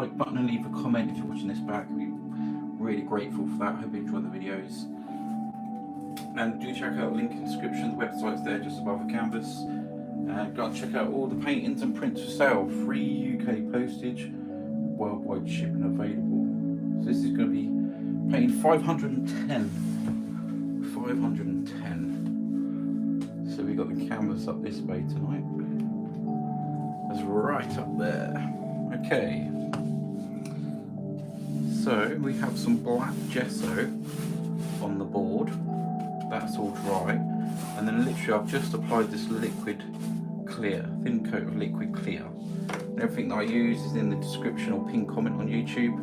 like button and leave a comment if you're watching this back. I'd be really grateful for that. Hope you enjoy the videos. And do check out the link in the description. The website's there just above the canvas. And go and check out all the paintings and prints for sale. Free UK postage, worldwide shipping available. So this is going to be painting 510. 510. So we got the canvas up this way tonight. That's right up there. Okay. So we have some black gesso on the board. That's all dry. And then literally I've just applied this liquid clear, thin coat of liquid clear. And everything that I use is in the description or pinned comment on YouTube.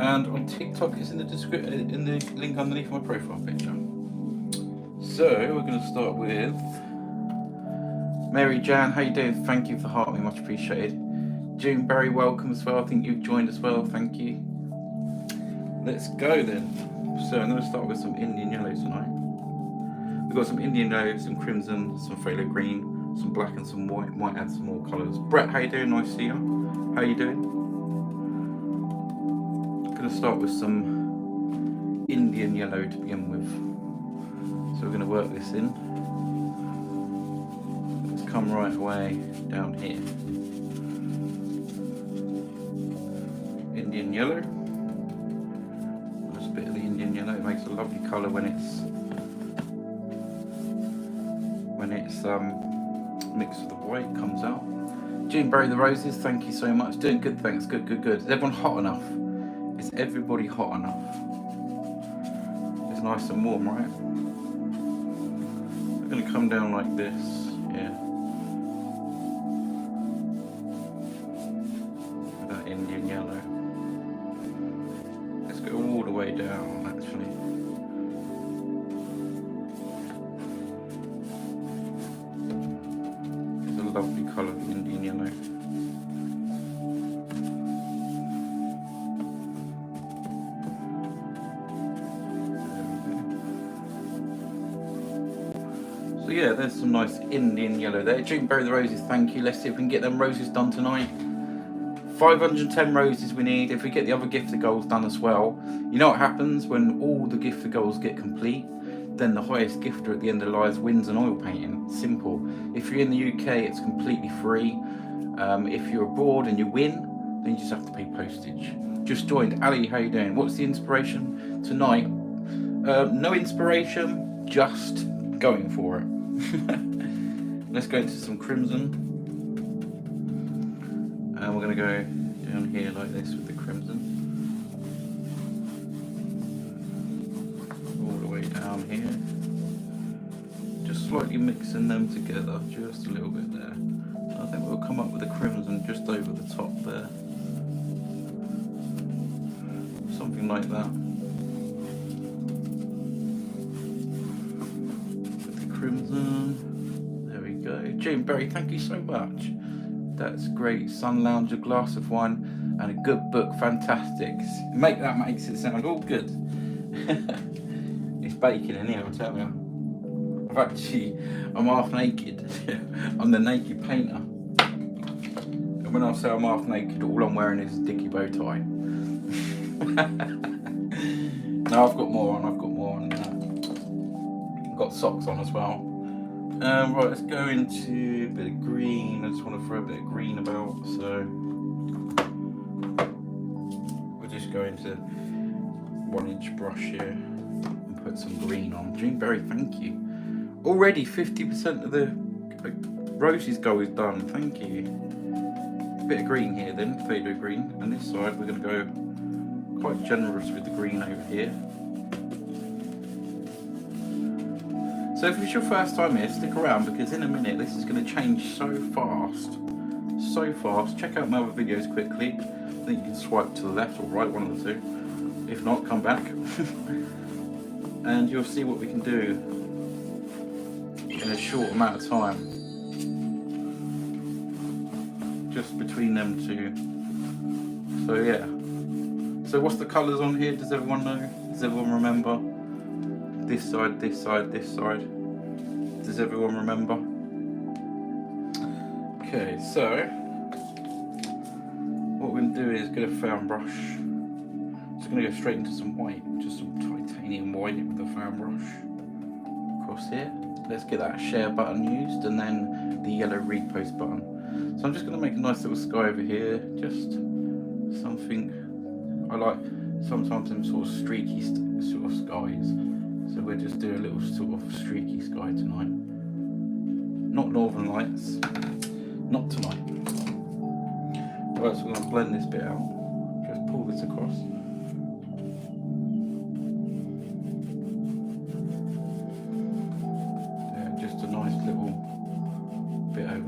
And on TikTok is in the link underneath my profile picture. So we're going to start with Mary Jan. How you doing? Thank you for hearting me, much appreciated. June Berry, welcome as well. I think you've joined as well. Thank you. Let's go then. So I'm going to start with some Indian yellow tonight. We've got some Indian yellow, some crimson, some phthalo green, some black and some white. Might add some more colours. Brett, how you doing? Nice to see you. How you doing? I'm going to start with some Indian yellow to begin with. So we're going to work this in. Let's come right away down here. Indian yellow. Just a bit of the Indian yellow. It makes a lovely colour when it's mixed with the white. Comes out. June Berry the Roses. Thank you so much. Doing good. Thanks. Good. Is everyone hot enough? Is everybody hot enough? It's nice and warm, right? We're going to come down like this, yeah. With that Indian yellow. Let's go all the way down, actually. It's a lovely colour of Indian yellow. So yeah, there's some nice Indian yellow there. June Berry the Roses, thank you. Let's see if we can get them roses done tonight. 510 roses we need. If we get the other gifted goals done as well. You know what happens when all the gifted goals get complete? Then the highest gifter at the end of the lives wins an oil painting. Simple. If you're in the UK, it's completely free. If you're abroad and you win, then you just have to pay postage. Just joined. Ali, how you doing? What's the inspiration tonight? No inspiration, just going for it. Let's go into some crimson, and we're going to go down here like this with the crimson, all the way down here, just slightly mixing them together, just a little bit there. I think we'll come up with the crimson just over the top there, something like that. Crimson. There we go. June Berry, thank you so much. That's great. Sun Lounge, a glass of wine, and a good book. Fantastic. Makes it sound all good. It's baking in here, I'll tell you. I'm half naked. I'm the naked painter. And when I say I'm half naked, all I'm wearing is a dicky bow tie. No, I've got more on. Got socks on as well. Right, let's go into a bit of green. I just want to throw a bit of green about, so we'll just go into 1-inch brush here and put some green on. June Berry, thank you. Already 50% of the roses go is done. Thank you. A bit of green here then, phthalo green, and this side we're going to go quite generous with the green over here. So if it's your first time here, stick around because in a minute this is going to change so fast. Check out my other videos quickly. I think you can swipe to the left or right, one of the two. If not, come back. And you'll see what we can do in a short amount of time. Just between them two. So yeah. So what's the colours on here? Does everyone know? Does everyone remember? This side, this side, this side. Does everyone remember? Okay, so what we're going to do is get a fan brush. Just going to go straight into some white, just some titanium white with the fan brush across here. Let's get that share button used, and then the yellow repost button. So I'm just going to make a nice little sky over here, just something I like. Sometimes them sort of streaky sort of skies. So we'll just do a little sort of streaky sky tonight. Not northern lights, not tonight. Right, so we're going to blend this bit out. Just pull this across.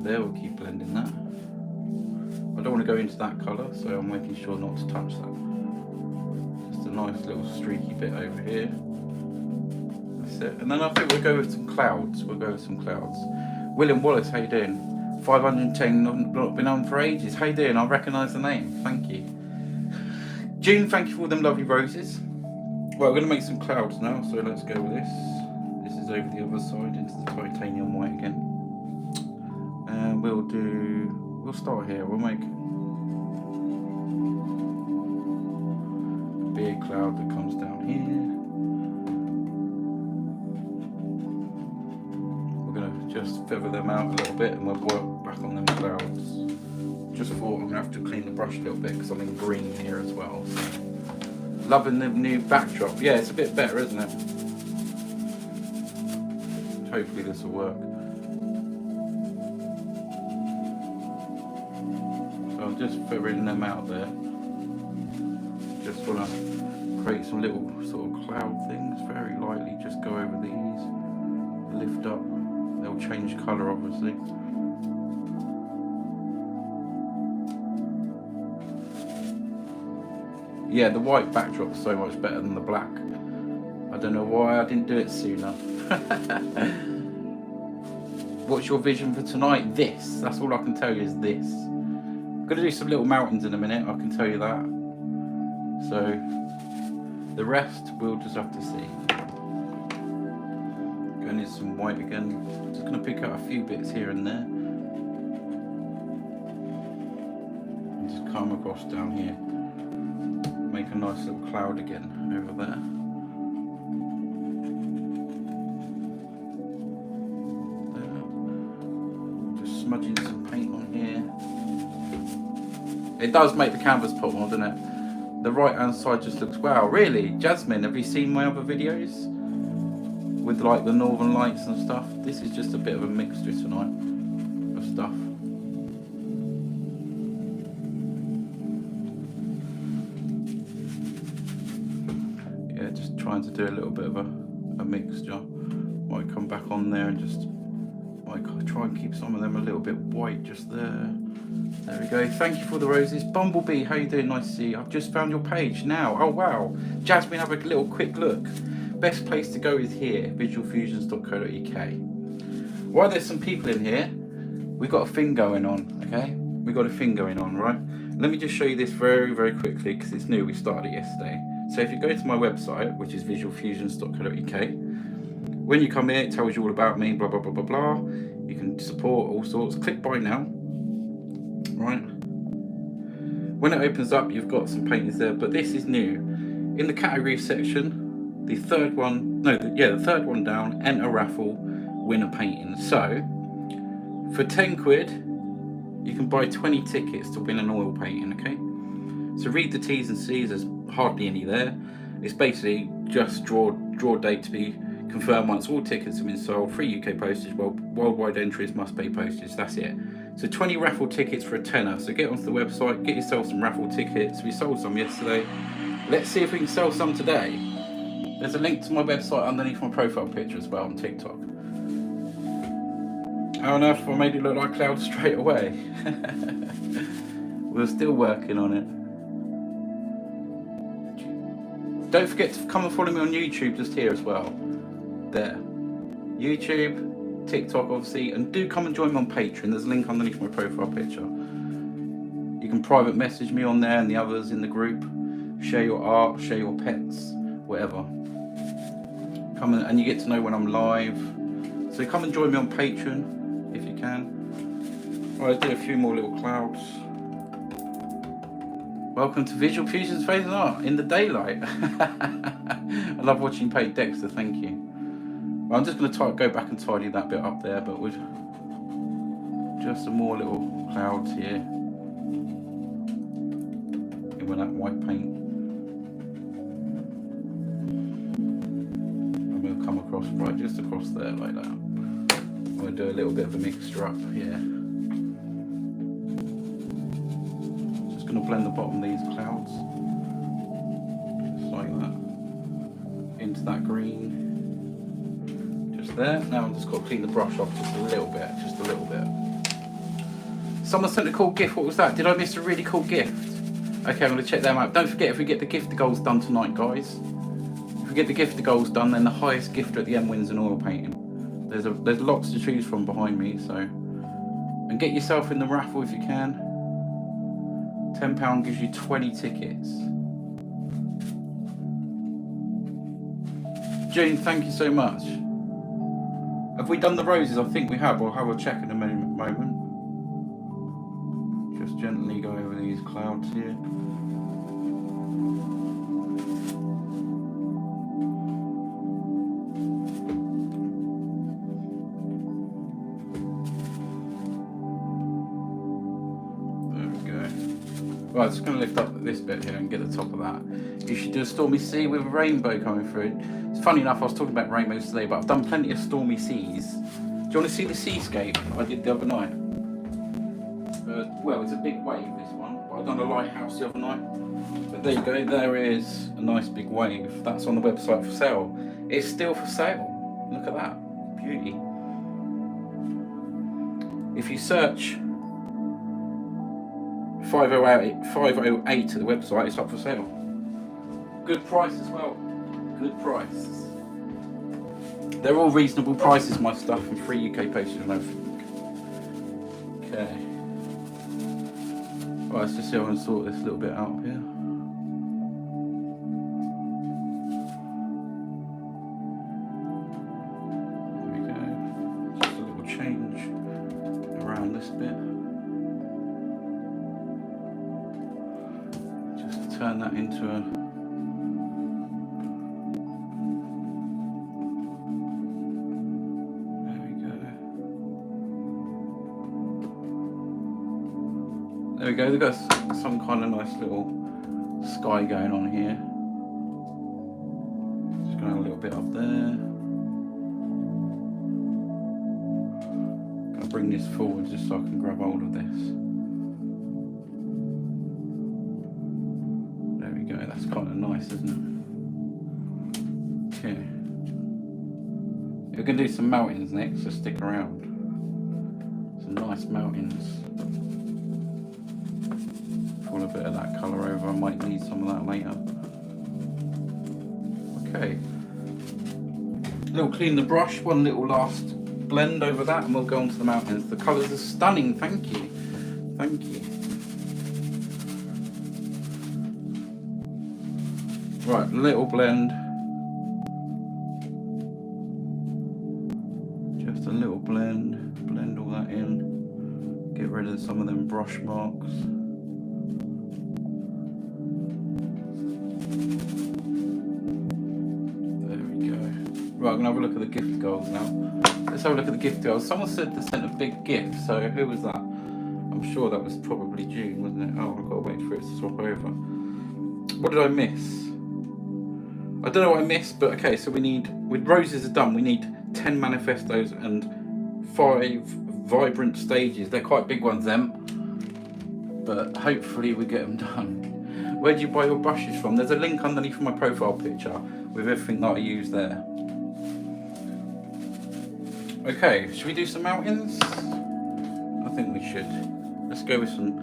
There, we'll keep blending that. I don't want to go into that colour, so I'm making sure not to touch that. Just a nice little streaky bit over here. That's it. And then I think we'll go with some clouds. William Wallace, how you doing? 510, not been on for ages. How you doing? I recognise the name. Thank you. June, thank you for all them lovely roses. Right, we're going to make some clouds now, so let's go with this. This is over the other side into the titanium white again. And we'll start here. We'll make a big cloud that comes down here. We're going to just feather them out a little bit, and we'll work back on them clouds. Just thought I'm going to have to clean the brush a little bit because I'm in green here as well. So. Loving the new backdrop. Yeah, it's a bit better, isn't it? Hopefully this will work. Just feathering them out there. Just want to create some little sort of cloud things, very lightly. Just go over these, lift up. They'll change colour, obviously. Yeah, the white backdrop's so much better than the black. I don't know why I didn't do it sooner. What's your vision for tonight? This. That's all I can tell you is this. I'm going to do some little mountains in a minute, I can tell you that. So the rest we'll just have to see. Going in some white again. Just going to pick out a few bits here and there. And just come across down here. Make a nice little cloud again over there. Just smudging some paint on here. It does make the canvas pop more, doesn't it? The right hand side just looks, wow, really? Jasmine, have you seen my other videos? With like the northern lights and stuff? This is just a bit of a mixture tonight of stuff. Yeah, just trying to do a little bit of a mixture. Might come back on there and just might try and keep some of them a little bit white just there. There we go. Thank you for the roses. Bumblebee, how you doing? Nice to see you. I've just found your page now. Oh wow. Jasmine, have a little quick look. Best place to go is here, visualfusions.co.uk. While there's some people in here, we've got a thing going on, okay? We've got a thing going on, right? Let me just show you this very, very quickly because it's new. We started it yesterday. So if you go to my website, which is visualfusions.co.uk, when you come here, it tells you all about me, blah, blah, blah, blah, blah. You can support all sorts. Click buy now. Right, when it opens up, you've got some paintings there, but this is new. In the category section, the third one down, enter raffle, win a painting. So for 10 quid, you can buy 20 tickets to win an oil painting. Okay, so read the T's and C's. There's hardly any there. It's basically just draw date to be confirmed once all tickets have been sold. Free UK postage. Worldwide entries must pay postage. That's it. So 20 raffle tickets for a tenner. So get onto the website, get yourself some raffle tickets. We sold some yesterday. Let's see if we can sell some today. There's a link to my website underneath my profile picture as well on TikTok. How on earth I made it look like clouds straight away? We're still working on it. Don't forget to come and follow me on YouTube just here as well. There. YouTube. TikTok obviously, and do come and join me on Patreon. There's a link underneath my profile picture. You can private message me on there and the others in the group. Share your art, share your pets, whatever. Come and you get to know when I'm live. So come and join me on Patreon if you can. Alright, let's do a few more little clouds. Welcome to Visual Fusion's Phase Art in the daylight. I love watching Paige Dexter, thank you. Well, I'm just going to go back and tidy that bit up there, but with just some more little clouds here. And with that white paint. I'm going to come across right just across there like that. I'm going to do a little bit of a mixture up here. Just going to blend the bottom of these clouds. Just like that. Into that green. Just there. Now I've just got to clean the brush off just a little bit. Just a little bit. Someone sent a cool gift. What was that? Did I miss a really cool gift? Okay, I'm going to check them out. Don't forget, if we get the gifter goals done tonight, guys. If we get the gifter goals done, then the highest gifter at the end wins an oil painting. There's lots to choose from behind me, so. And get yourself in the raffle if you can. £10 gives you 20 tickets. June, thank you so much. Have we done the roses? I think we have. I'll have a check in a moment. Just gently go over these clouds here. There we go. Right, just going to lift up this bit here and get the top of that. You should do a stormy sea with a rainbow coming through. It's funny enough, I was talking about rainbows today, but I've done plenty of stormy seas. Do you want to see the seascape I did the other night? Well, it's a big wave, this one, but I've done a lighthouse the other night. But there you go, there is a nice big wave. That's on the website for sale. It's still for sale. Look at that, beauty. If you search 508 to the website, it's up for sale. Good price as well. Good price. They're all reasonable prices, my stuff, and free UK postage and everything. Okay. Right, let's just see how I can sort this little bit out here. There we go. Just a little change around this bit. Just turn that into a There we go, they've got some kind of nice little sky going on here. Just going a little bit up there. Gonna bring this forward just so I can grab hold of this. There we go, that's kind of nice, isn't it? Okay. We're going to do some mountains next, so stick around. Some nice mountains. A bit of that colour over, I might need some of that later. Okay, little clean the brush, one little last blend over that, and we'll go on to the mountains. The colours are stunning, thank you, thank you. Right, little blend, just a little blend, blend all that in, get rid of some of them brush marks. Right, I'm going to have a look at the gift goals now. Let's have a look at the gift goals. Someone said they sent a big gift, so who was that? I'm sure that was probably June, wasn't it? Oh, I've got to wait for it to swap over. What did I miss? I don't know what I missed, but okay, so we need, with roses are done, we need 10 manifestos and 5 vibrant stages. They're quite big ones, them. But hopefully we get them done. Where do you buy your brushes from? There's a link underneath my profile picture with everything that I use there. Okay, should we do some mountains? I think we should. Let's go with some,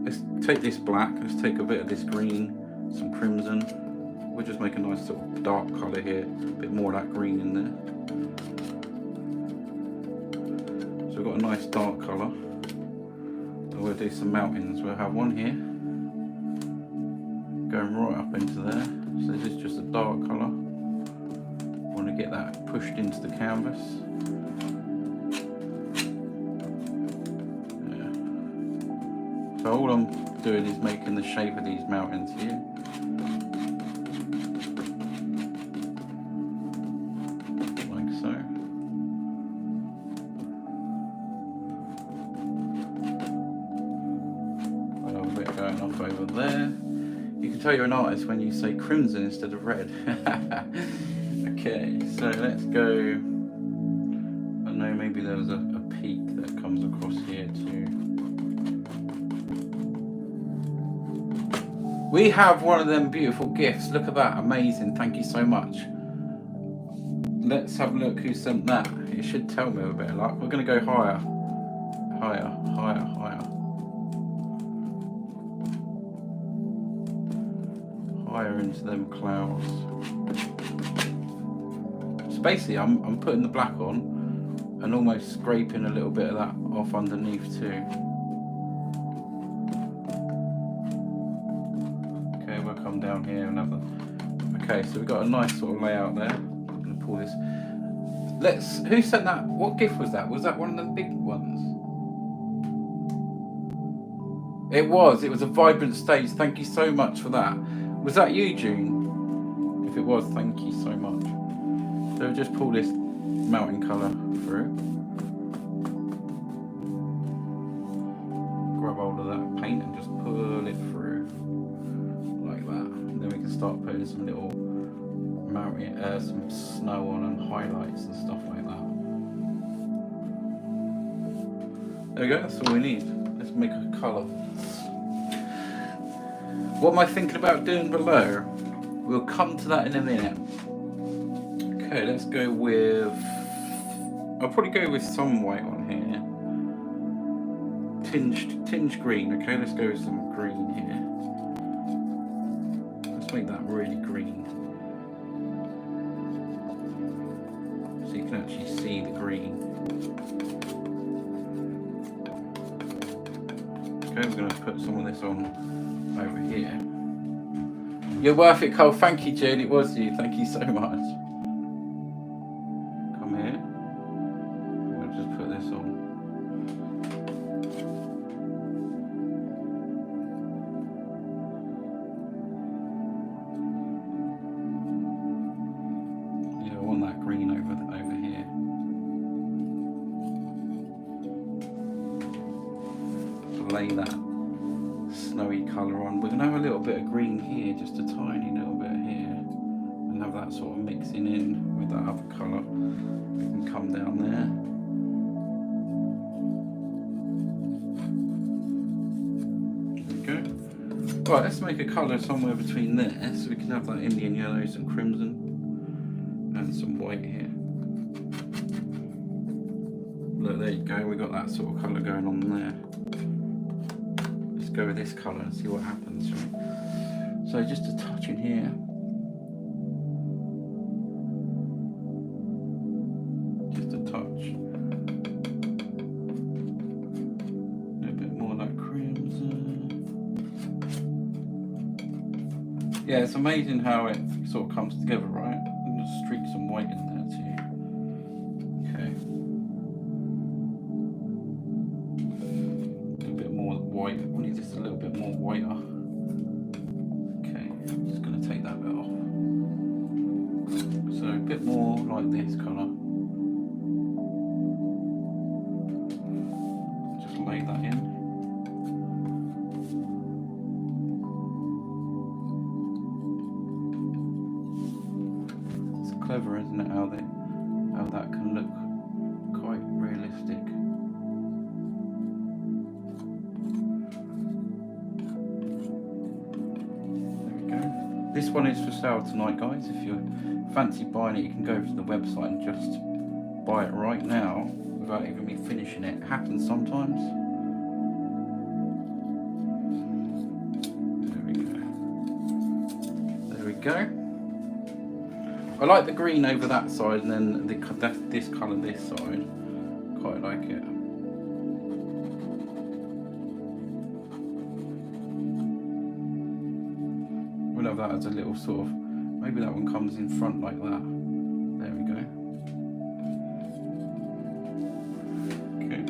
let's take this black, let's take a bit of this green, some crimson. We'll just make a nice sort of dark colour here, a bit more of that green in there. So we've got a nice dark colour. And we'll do some mountains. We'll have one here, going right up into there. So this is just a dark colour. Want to get that pushed into the canvas. Yeah. So all I'm doing is making the shape of these mountains here. Like so. Another bit going off over there. You can tell you're an artist when you say crimson instead of red. Okay, so let's go. I know maybe there was a peak that comes across here too. We have one of them beautiful gifts. Look at that, amazing. Thank you so much. Let's have a look who sent that. It should tell me with a bit of luck. We're going to go higher. Higher, higher, higher. Higher into them clouds. So basically I'm putting the black on and almost scraping a little bit of that off underneath too. Okay, we'll come down here and have a... Okay, so we've got a nice sort of layout there. I'm going to pull this. Who sent that? What gift was that? Was that one of the big ones? It was a vibrant stage. Thank you so much for that. Was that you, June? If it was, thank you so much. So just pull this mountain colour through. Grab hold of that paint and just pull it through like that. And then we can start putting some little mountain, some snow on and highlights and stuff like that. There we go. That's all we need. Let's make a colour. What am I thinking about doing below? We'll come to that in a minute. Okay, let's go with... I'll probably go with some white on here. Tinged green. Okay, let's go with some green here. Let's make that really green. So you can actually see the green. Okay, we're going to put some of this on over here. You're worth it, Cole. Thank you, Jane. It was you. Thank you so much. Come here. We'll just put this on. Yeah, I want that green over here. To lay that snowy colour on. We're going to have a little bit of green here, just a tiny little bit here, and have that sort of mixing in with that other colour. We can come down there. There we go. Right, let's make a colour somewhere between there, so we can have that Indian yellows and crimson, and some white here. Look, there you go, we got that sort of colour going on there. Go with this colour and see what happens, right? So just a touch in here. Just a touch. A little bit more like crimson. Yeah, it's amazing how it sort of comes together, right? And just streak some white in there too. Okay. White. We need just a little bit more whiter. Okay, I'm just going to take that bit off. So a bit more like this colour. Just lay that in. It's clever, isn't it, how that can look quite realistic. This one is for sale tonight, guys. If you fancy buying it, you can go to the website and just buy it right now without even me finishing it. It happens sometimes. There we go. There we go. I like the green over that side, and then this colour this side. Quite like it. We'll have that as a little sort of, maybe that one comes in front like that. There we go. Okay,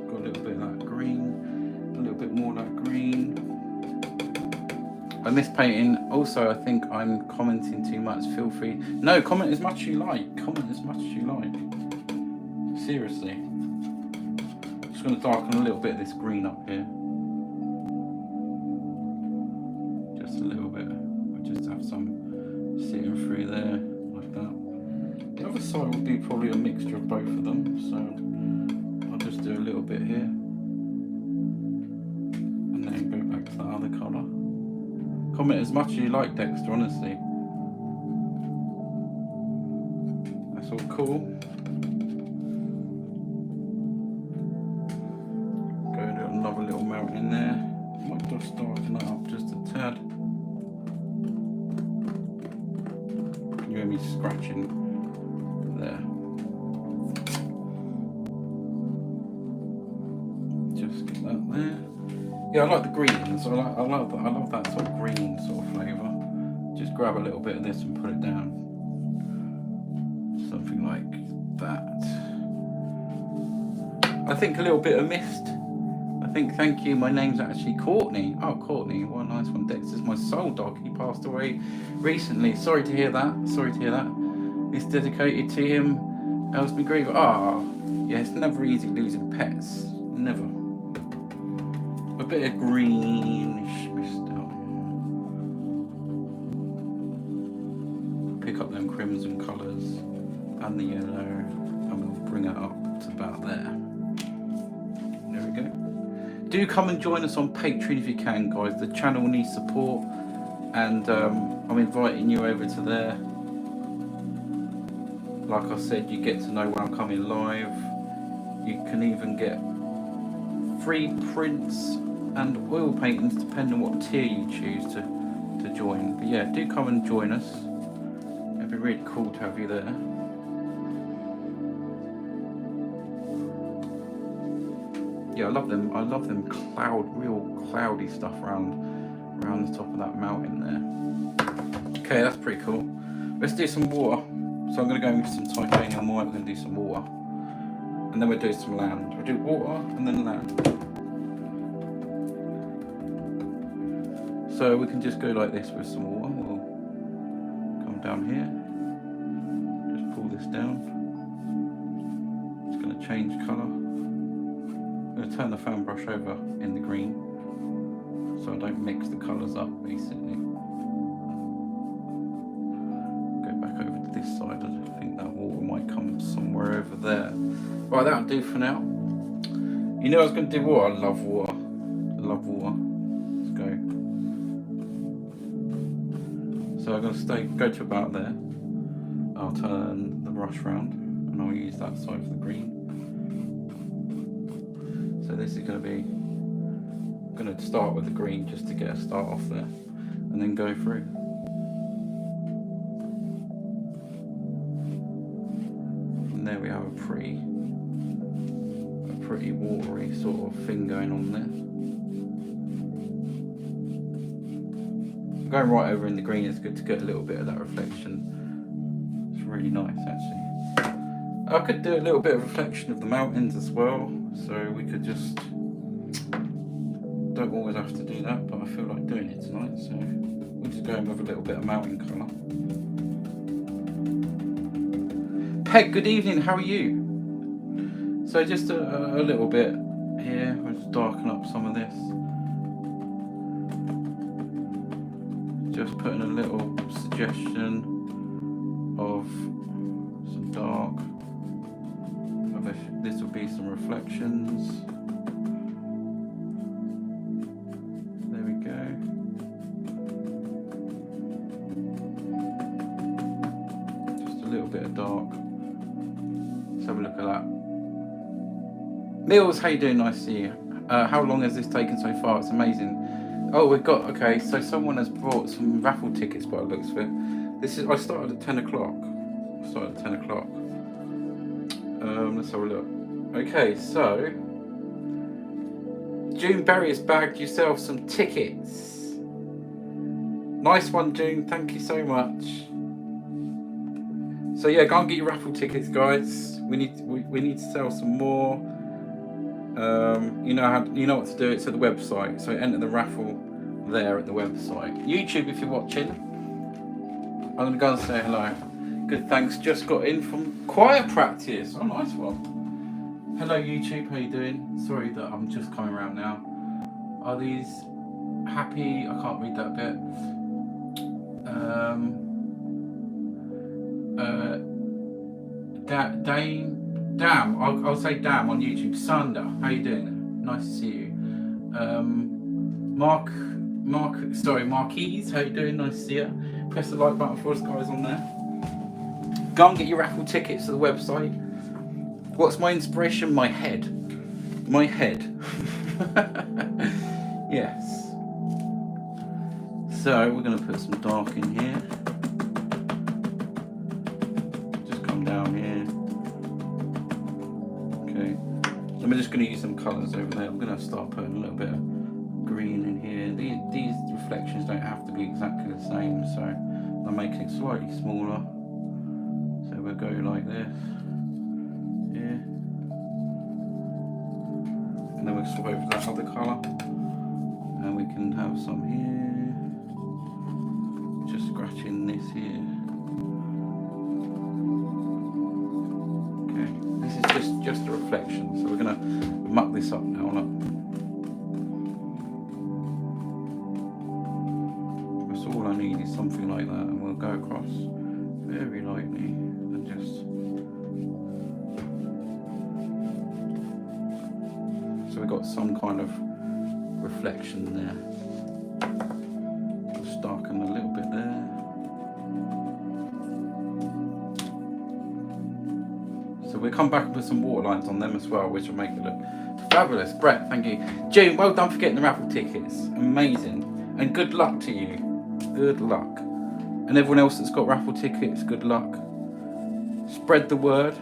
got a little bit of that green, a little bit more of that green. missed painting. Also, I think I'm commenting too much. Feel free. No, comment as much as you like. Comment as much as you like. Seriously. Just going to darken a little bit of this green up here. Just a little bit. We'll just have some sitting through there, like that. The other side will be probably a mixture of both of them. So I'll just do a little bit here. And then go back to that other colour. Comment as much as you like, Dexter, honestly. That's all cool. Go do another little mountain in there. Might just darken that up just a tad. You hear me scratching there. Just get that there. Yeah, I like the greens. I love that sort of green sort of flavour. Just grab a little bit of this and put it down. Something like that. I think a little bit of mist. I think, thank you, my name's actually Courtney. Oh, Courtney, what a nice one. Dexter's my soul dog. He passed away recently. Sorry to hear that. Sorry to hear that. It's dedicated to him. Elsby Griever. Ah, yeah, it's never easy losing pets. Never. A bit of greenish mist out here. Pick up them crimson colours and the yellow, and we'll bring it up to about there. There we go. Do come and join us on Patreon if you can, guys. The channel needs support, and I'm inviting you over to there. Like I said, you get to know when I'm coming live. You can even get free prints and oil paintings depending on what tier you choose to join. But yeah, do come and join us. It'd be really cool to have you there. Yeah, I love them real cloudy stuff around the top of that mountain there. Okay, that's pretty cool. Let's do some water. So I'm going to go with some titanium white. We're going to do some water, and then we'll do some land. We'll do water and then land. So we can just go like this with some water. We'll come down here. Just pull this down. It's going to change colour. I'm going to turn the fan brush over in the green, so I don't mix the colours up, basically. Go back over to this side. I think that water might come somewhere over there. Right, that'll do for now. You know I was going to do water. I love water. I love water. Let's go. So I'm going to go to about there. I'll turn the brush round and I'll use that side for the green. So this is going to be, I'm going to start with the green just to get a start off there, and then go through. And there we have a pretty watery sort of thing going on there. Going right over in the green is good to get a little bit of that reflection. It's really nice, actually. I could do a little bit of reflection of the mountains as well, so we could just, don't always have to do that, but I feel like doing it tonight, so we'll just go in with a little bit of mountain colour. Peg, good evening, how are you? So just a little bit here, we'll just darken up some of this. Just putting a little suggestion of some dark. This will be some reflections. There we go. Just a little bit of dark. Let's have a look at that. Mills, how you doing? Nice to see you. How long has this taken so far? It's amazing. Oh, we've got, okay, so someone has brought some raffle tickets by the looks of it. I started at 10 o'clock. Let's have a look. Okay, so June Berry has bagged yourself some tickets. Nice one, June. Thank you so much. So yeah, go and get your raffle tickets, guys. We need to sell some more. You know what to do. It's at the website. So enter the raffle there at the website. YouTube, if you're watching, I'm going to go and say hello. Good, thanks. Just got in from choir practice. Oh, nice one. Hello, YouTube. How you doing? Sorry that I'm just coming around now. Are these happy? I can't read that bit. Damn. I'll say damn on YouTube. Sander, how you doing? Nice to see you. Marquise, how you doing? Nice to see you. Press the like button for us guys on there. Go and get your raffle tickets to the website. What's my inspiration? My head. My head. Yes. So we're going to put some dark in here. Just come down here. Okay. Then we're just going to use some colours over there. I'm going to start putting a little bit of green in here. These reflections don't have to be exactly the same, so I'm making it slightly smaller. So we'll go like this. Here. And then we'll swap over to that other colour. And we can have some here. Just scratching this here. Okay, this is just a reflection, so we're gonna muck this up now. Look. That's all I need is something like that, and we'll go across very lightly and just. So we've got some kind of reflection there. Just darken a little bit there. So we'll come back and put some water lines on them as well, which will make it look fabulous. Brett, thank you. June, well done for getting the raffle tickets. Amazing. And good luck to you. Good luck. And everyone else that's got raffle tickets, good luck. Spread the word.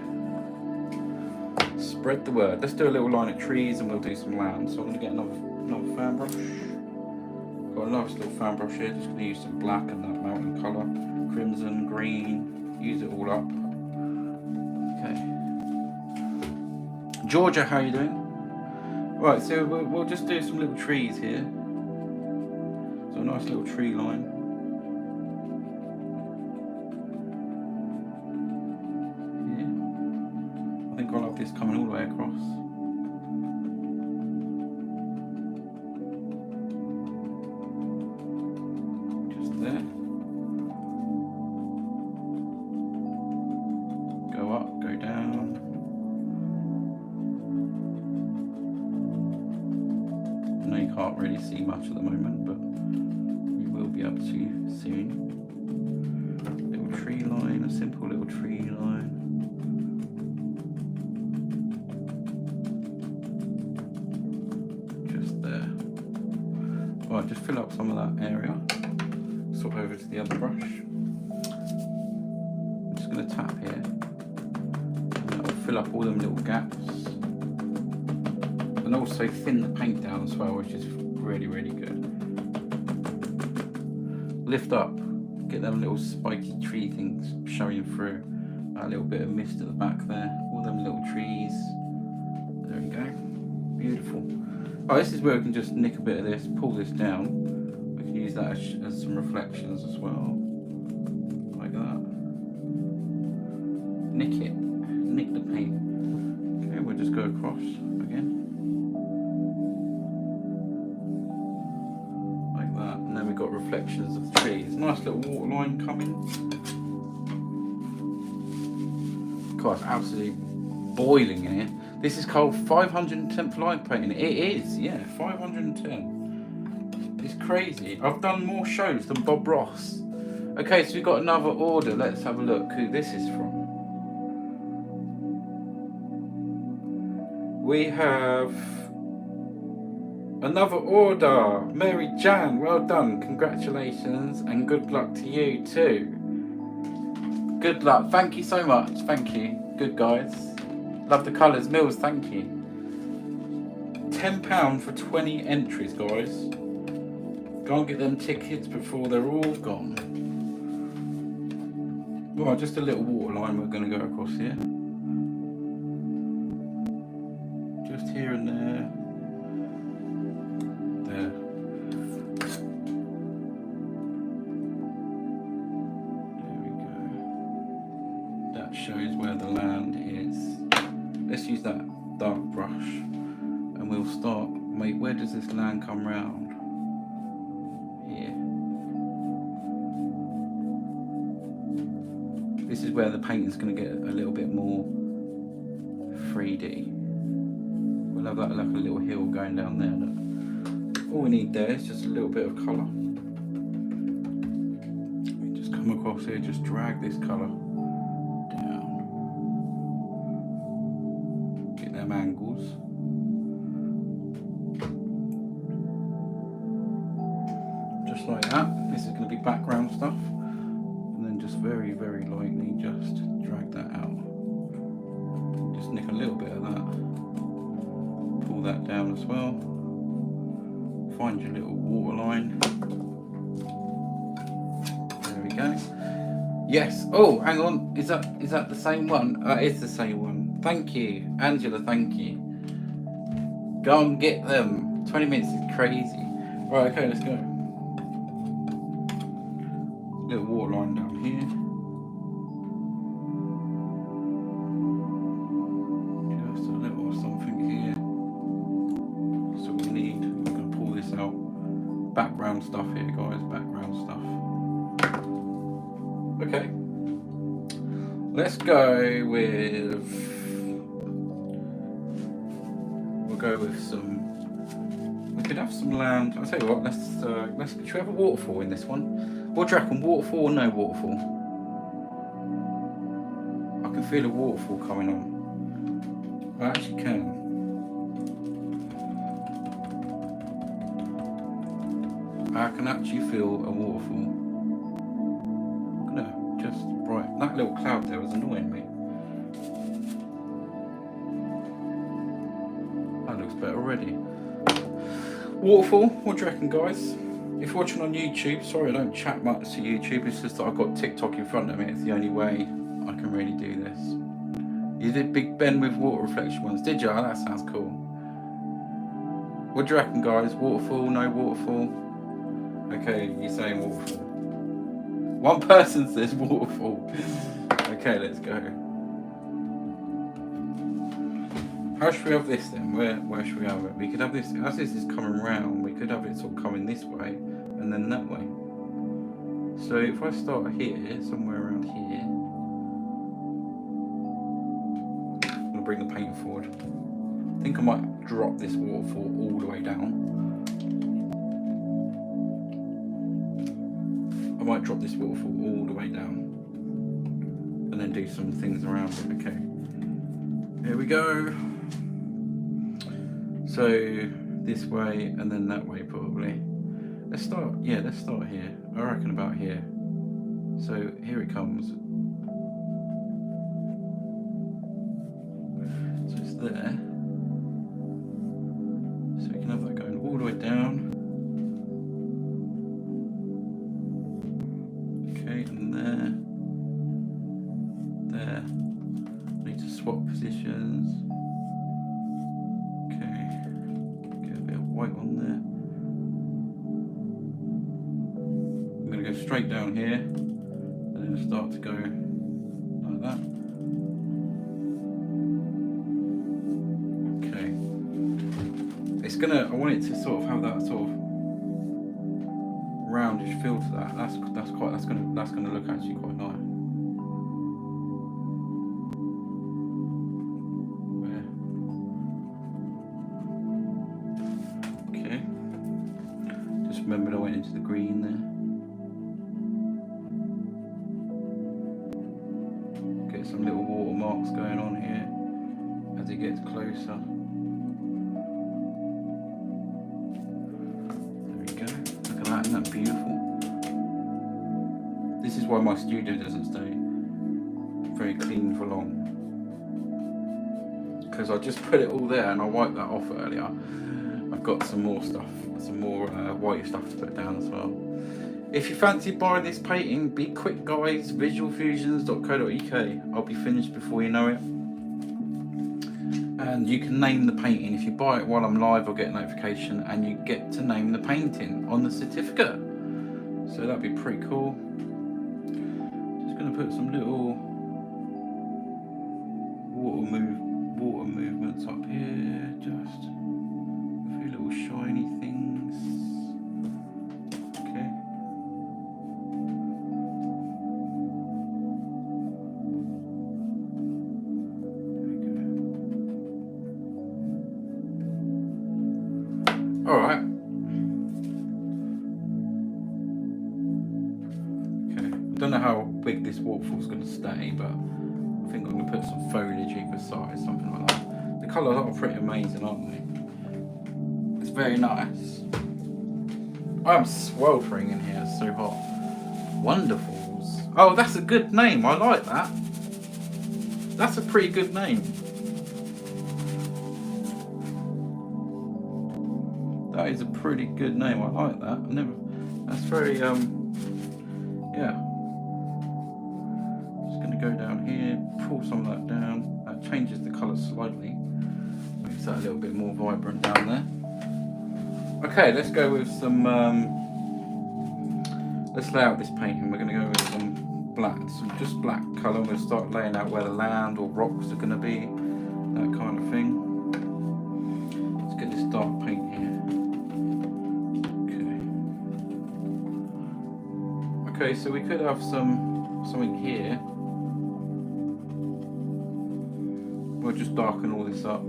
Spread the word. Let's do a little line of trees and we'll do some land. So I'm going to get another fan brush. Got a nice little fan brush here. Just going to use some black and that mountain colour. Crimson, green. Use it all up. Okay. Georgia, how are you doing? Right, so we'll just do some little trees here. So a nice little tree line. Here. I think I'll have this coming all the way across. Just there. Go up, go down. I know you can't really see much at the moment, but you will be able to soon. Little tree line, a simple little tree line. Just there. Right, just fill up some of that area. Swap over to the other brush. I'm just going to tap here. And that will fill up all them little gaps. And also thin the paint down as well, which is really, really good. Lift up, get them little spiky tree things showing through. A little bit of mist at the back there, all them little trees. There we go, beautiful. Oh, this is where we can just nick a bit of this, pull this down. We can use that as some reflections as well, like that. Nick it, nick the paint. Okay, we'll just go across again. And then we've got reflections of the trees. Nice little water line coming. God, it's absolutely boiling in here. This is called 510th light painting. It is, yeah, 510. It's crazy. I've done more shows than Bob Ross. Okay, so we've got another order. Let's have a look who this is from. We have another order. Mary Jan, well done. Congratulations and good luck to you too. Good luck. Thank you so much. Thank you. Good guys. Love the colours. Mills, thank you. £10 for 20 entries, guys. Go and get them tickets before they're all gone. Right, just a little water line we're going to go across here. Just here and there. There. that shows where the land is. Let's use that dark brush and we'll start. Wait, where does this land come round? Here. This is where the painting's going to get a little bit more 3D. We'll have that like a little hill going down there. Look. All we need there is just a little bit of colour. Just come across here, just drag this colour down. Get them angles. Just like that. This is going to be background stuff. And then just very, very lightly just drag that out. Just nick a little bit of that. Pull that down as well. Find your little water line. There we go. Yes. Oh, hang on. Is that the same one? It's the same one. Thank you, Angela. Thank you. Go and get them. 20 minutes is crazy. Right. Okay. Let's go. Little water line down here. Just a little something here. So we need. We're going to pull this out. Background stuff here, guys. Background stuff. Okay. Let's go with. We'll go with some. We could have some land. I'll tell you what. Let's. Should we have a waterfall in this one? What do you reckon? Waterfall or no waterfall? I can feel a waterfall coming on. I actually can. I can actually feel a waterfall. No, just right. That little cloud there was annoying me. That looks better already. Waterfall, what do you reckon, guys? If you're watching on YouTube, sorry I don't chat much to YouTube, it's just that I've got TikTok in front of me, it's the only way I can really do this. You did Big Ben with water reflection ones, did you? That sounds cool. What do you reckon, guys? Waterfall, no waterfall? Okay, you're saying waterfall. One person says waterfall. Okay, let's go. How should we have this then? Where should we have it? We could have this, as this is coming round, we could have it sort of coming this way and then that way. So if I start here, somewhere around here, I'm going to bring the paint forward. I think I might drop this waterfall all the way down. I might drop this waterfall all the way down and then do some things around it. Okay, here we go. So this way and then that way probably. Let's start here. I reckon about here. So here it comes. So it's there. So we can have that going all the way down. Okay, and there. Need to swap positions. White on there. I'm going to go straight down here and then start to go like that. Okay. It's gonna. I want it to sort of have that sort of roundish feel to that. That's gonna look actually quite nice. Remember I went into the green there. Get some little watermarks going on here as it gets closer. There we go. Look at that, isn't that beautiful? This is why my studio doesn't stay very clean for long. Because I just put it all there and I wiped that off earlier. I've got some more stuff, some more white stuff to put down as well. If you fancy buying this painting, be quick guys, visualfusions.co.uk. I'll be finished before you know it. And you can name the painting. If you buy it while I'm live, I'll get a notification and you get to name the painting on the certificate. So that'd be pretty cool. Just gonna put some little water movements up here, just a few little shiny things. Okay. All right. Okay. I don't know how big this waterfall's going to stay, but I think I'm going to put some foliage either side, something like that. The colours are pretty amazing, aren't they? It's very nice. I'm sweltering in here, it's so hot. Wonderfalls. Oh, that's a good name. I like that. That's a pretty good name. That is a pretty good name. I like that. That's very yeah. Just gonna go down here, pull some of that down. That changes the colour slightly. Makes that a little bit more vibrant down there. Okay, let's go with some. Let's lay out this painting. We're gonna go with some black, just black colour. I'm gonna start laying out where the land or rocks are gonna be, that kind of thing. Let's get this dark paint here. Okay, so we could have something here. We'll just darken all this up.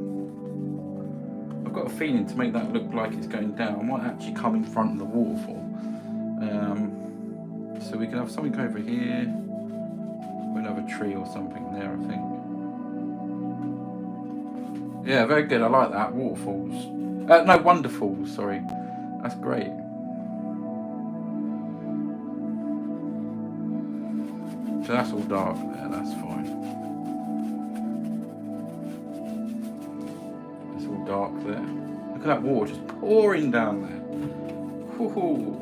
I've got a feeling to make that look like it's going down, I might actually come in front of the waterfall. So we can have something over here. We'll have a tree or something there, I think. Yeah, very good. I like that. Waterfalls. No, Wonderfalls. Sorry, that's great. So that's all dark there. That's fine. It's all dark there. Look at that water just pouring down there. Woohoo!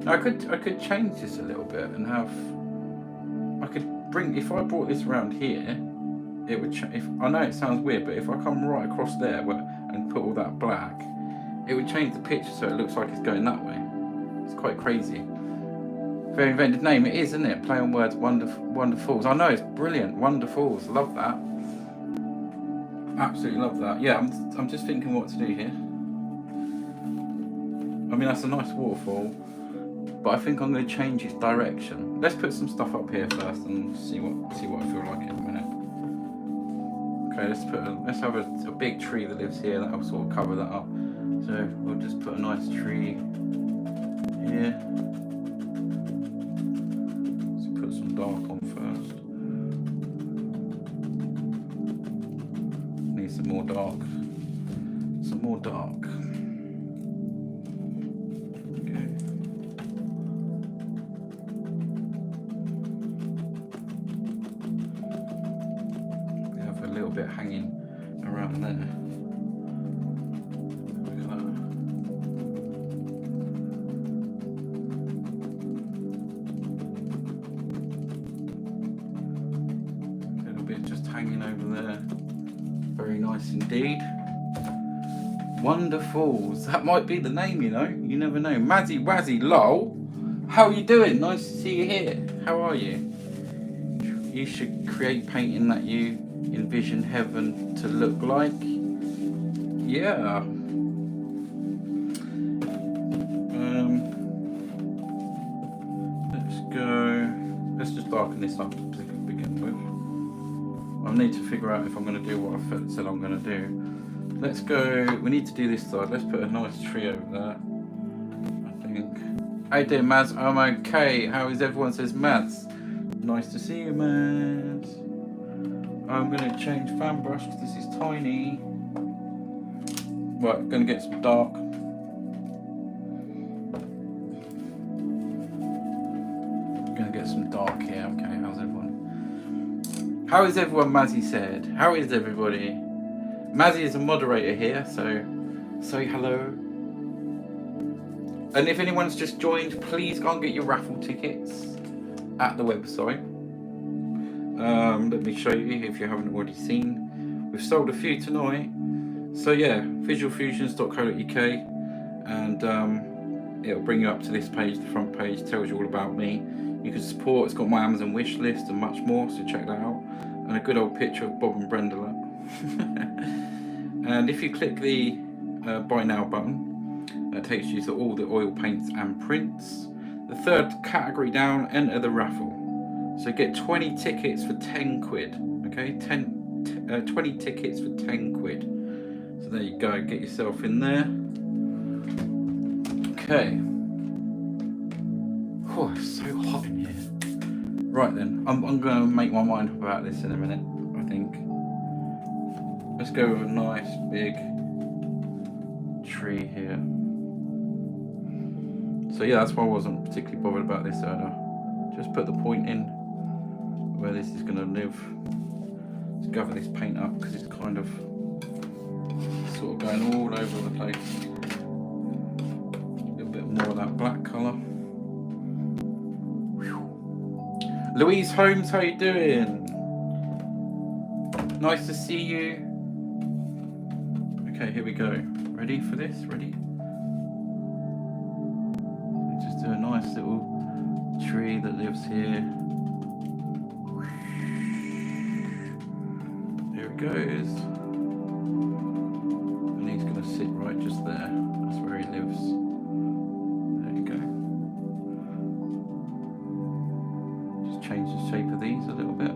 Now I could change this a little bit and have. I could bring, if I brought this around here, it would. If I know it sounds weird, but if I come right across there and put all that black, it would change the picture so it looks like it's going that way. It's quite crazy. Very inventive name it is, isn't it? Play on words, Wonderfalls. I know, it's brilliant. Wonderfalls, love that. Absolutely love that. Yeah, I'm just thinking what to do here. I mean, that's a nice waterfall, but I think I'm going to change its direction. Let's put some stuff up here first and see what I feel like in a minute. Okay, let's have a big tree that lives here. That'll sort of cover that up. So we'll just put a nice tree here. Let's put some dark on first. Need some more dark. Some more dark. Bit hanging around there. Look at that. A little bit just hanging over there. Very nice indeed. Wonderfalls. That might be the name, you know. You never know. Mazzy Wazzy Lol. How are you doing? Nice to see you here. How are you? You should create painting that you envision heaven to look like. Yeah. Let's go. Let's just darken this up to begin with. I need to figure out if I'm going to do what I said I'm going to do. Let's go. We need to do this side. Let's put a nice tree over there. I think. How you doing, Maz? I'm okay. How is everyone? Says Maz. Nice to see you, Maz. I'm going to change fan brush because this is tiny. Right, going to get some dark. Going to get some dark here. Okay, how's everyone? How is everyone, Mazzy said? How is everybody? Mazzy is a moderator here, so say hello. And if anyone's just joined, please go and get your raffle tickets at the website. Let me show you if you haven't already seen. We've sold a few tonight. So yeah, visualfusions.co.uk, and it'll bring you up to this page. The front page tells you all about me. You can support. It's got my Amazon wish list and much more, so check that out. and a good old picture of Bob and Brenda. And if you click the buy now button, that takes you to all the oil paints and prints. The third category down, enter the raffle. So get 20 tickets for 10 quid. Okay, 20 tickets for 10 quid. So there you go, get yourself in there. Okay. Oh, it's so hot in here. Right then, I'm going to make my mind up about this in a minute, I think. Let's go with a nice big tree here. So yeah, that's why I wasn't particularly bothered about this earlier. Just put the point in where this is going to live. Let's gather this paint up because it's kind of sort of going all over the place. A little bit more of that black colour. Louise Holmes, how you doing? Nice to see you. Okay, here we go. Ready for this? Ready? Just do a nice little tree that lives here. There it goes. And he's going to sit right just there. That's where he lives. There you go. Just change the shape of these a little bit.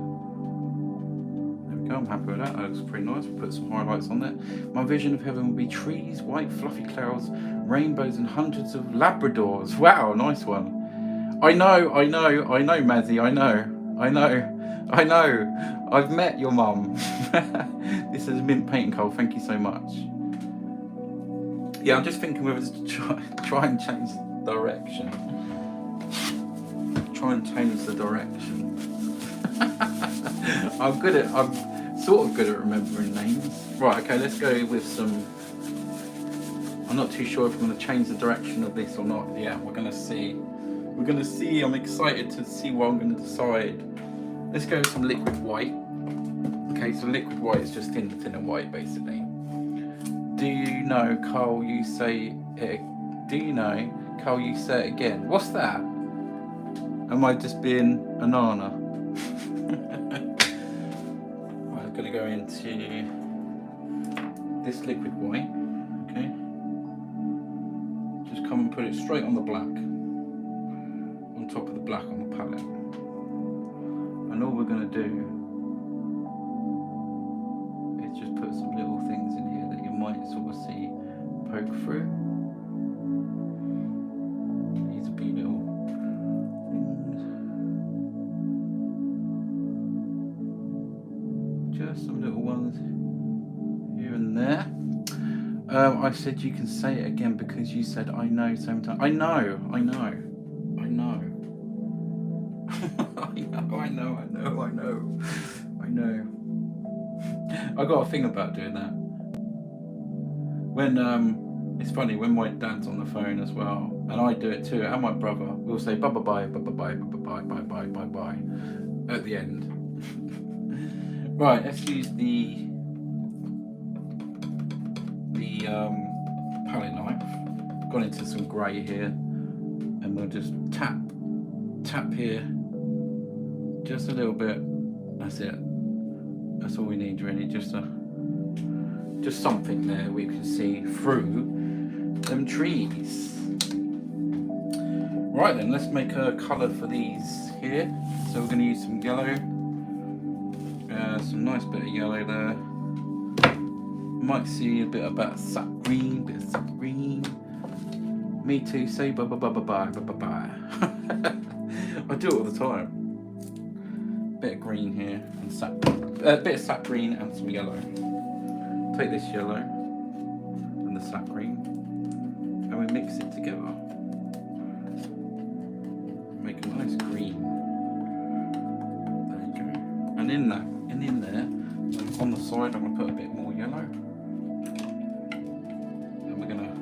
There we go, I'm happy with that. That looks pretty nice. We'll put some highlights on there. My vision of heaven will be trees, white fluffy clouds, rainbows and hundreds of Labradors. Wow, nice one. I know, Mazzy, I know. I've met your mum. This is mint painting coal, thank you so much. Yeah, I'm just thinking whether to try and change the direction. I'm sort of good at remembering names. Right, okay, let's go with some. I'm not too sure if I'm going to change the direction of this or not. Yeah, we're going to see. I'm excited to see what I'm going to decide. Let's go with some liquid white. Okay, so liquid white is just thinner white, basically. Do you know, Carl, you say it again? What's that? Am I just being a nana? I'm going to go into this liquid white. Okay. Just come and put it straight on the black. On top of the black on the palette. And all we're going to do is just put some little things in here that you might sort of see poke through. These will be little things. Just some little ones here and there. I said you can say it again because you said I know sometimes. I know. I got a thing about doing that. When it's funny when my dad's on the phone as well, and I do it too, and my brother will say bye bye at the end. Right, let's use the palette knife. Gone into some grey here, and we'll just tap here, just a little bit. That's it. That's all we need really, just something there we can see through them trees. Right then, let's make a colour for these here. So we're going to use some yellow, some nice bit of yellow there. Might see a bit of sap green, Me too, say bye. I do it all the time. Bit of green here and bit of sap green and some yellow. Take this yellow and the sap green and we mix it together. Make a nice green. There you go. And in there, on the side, I'm going to put a bit more yellow. And we're going to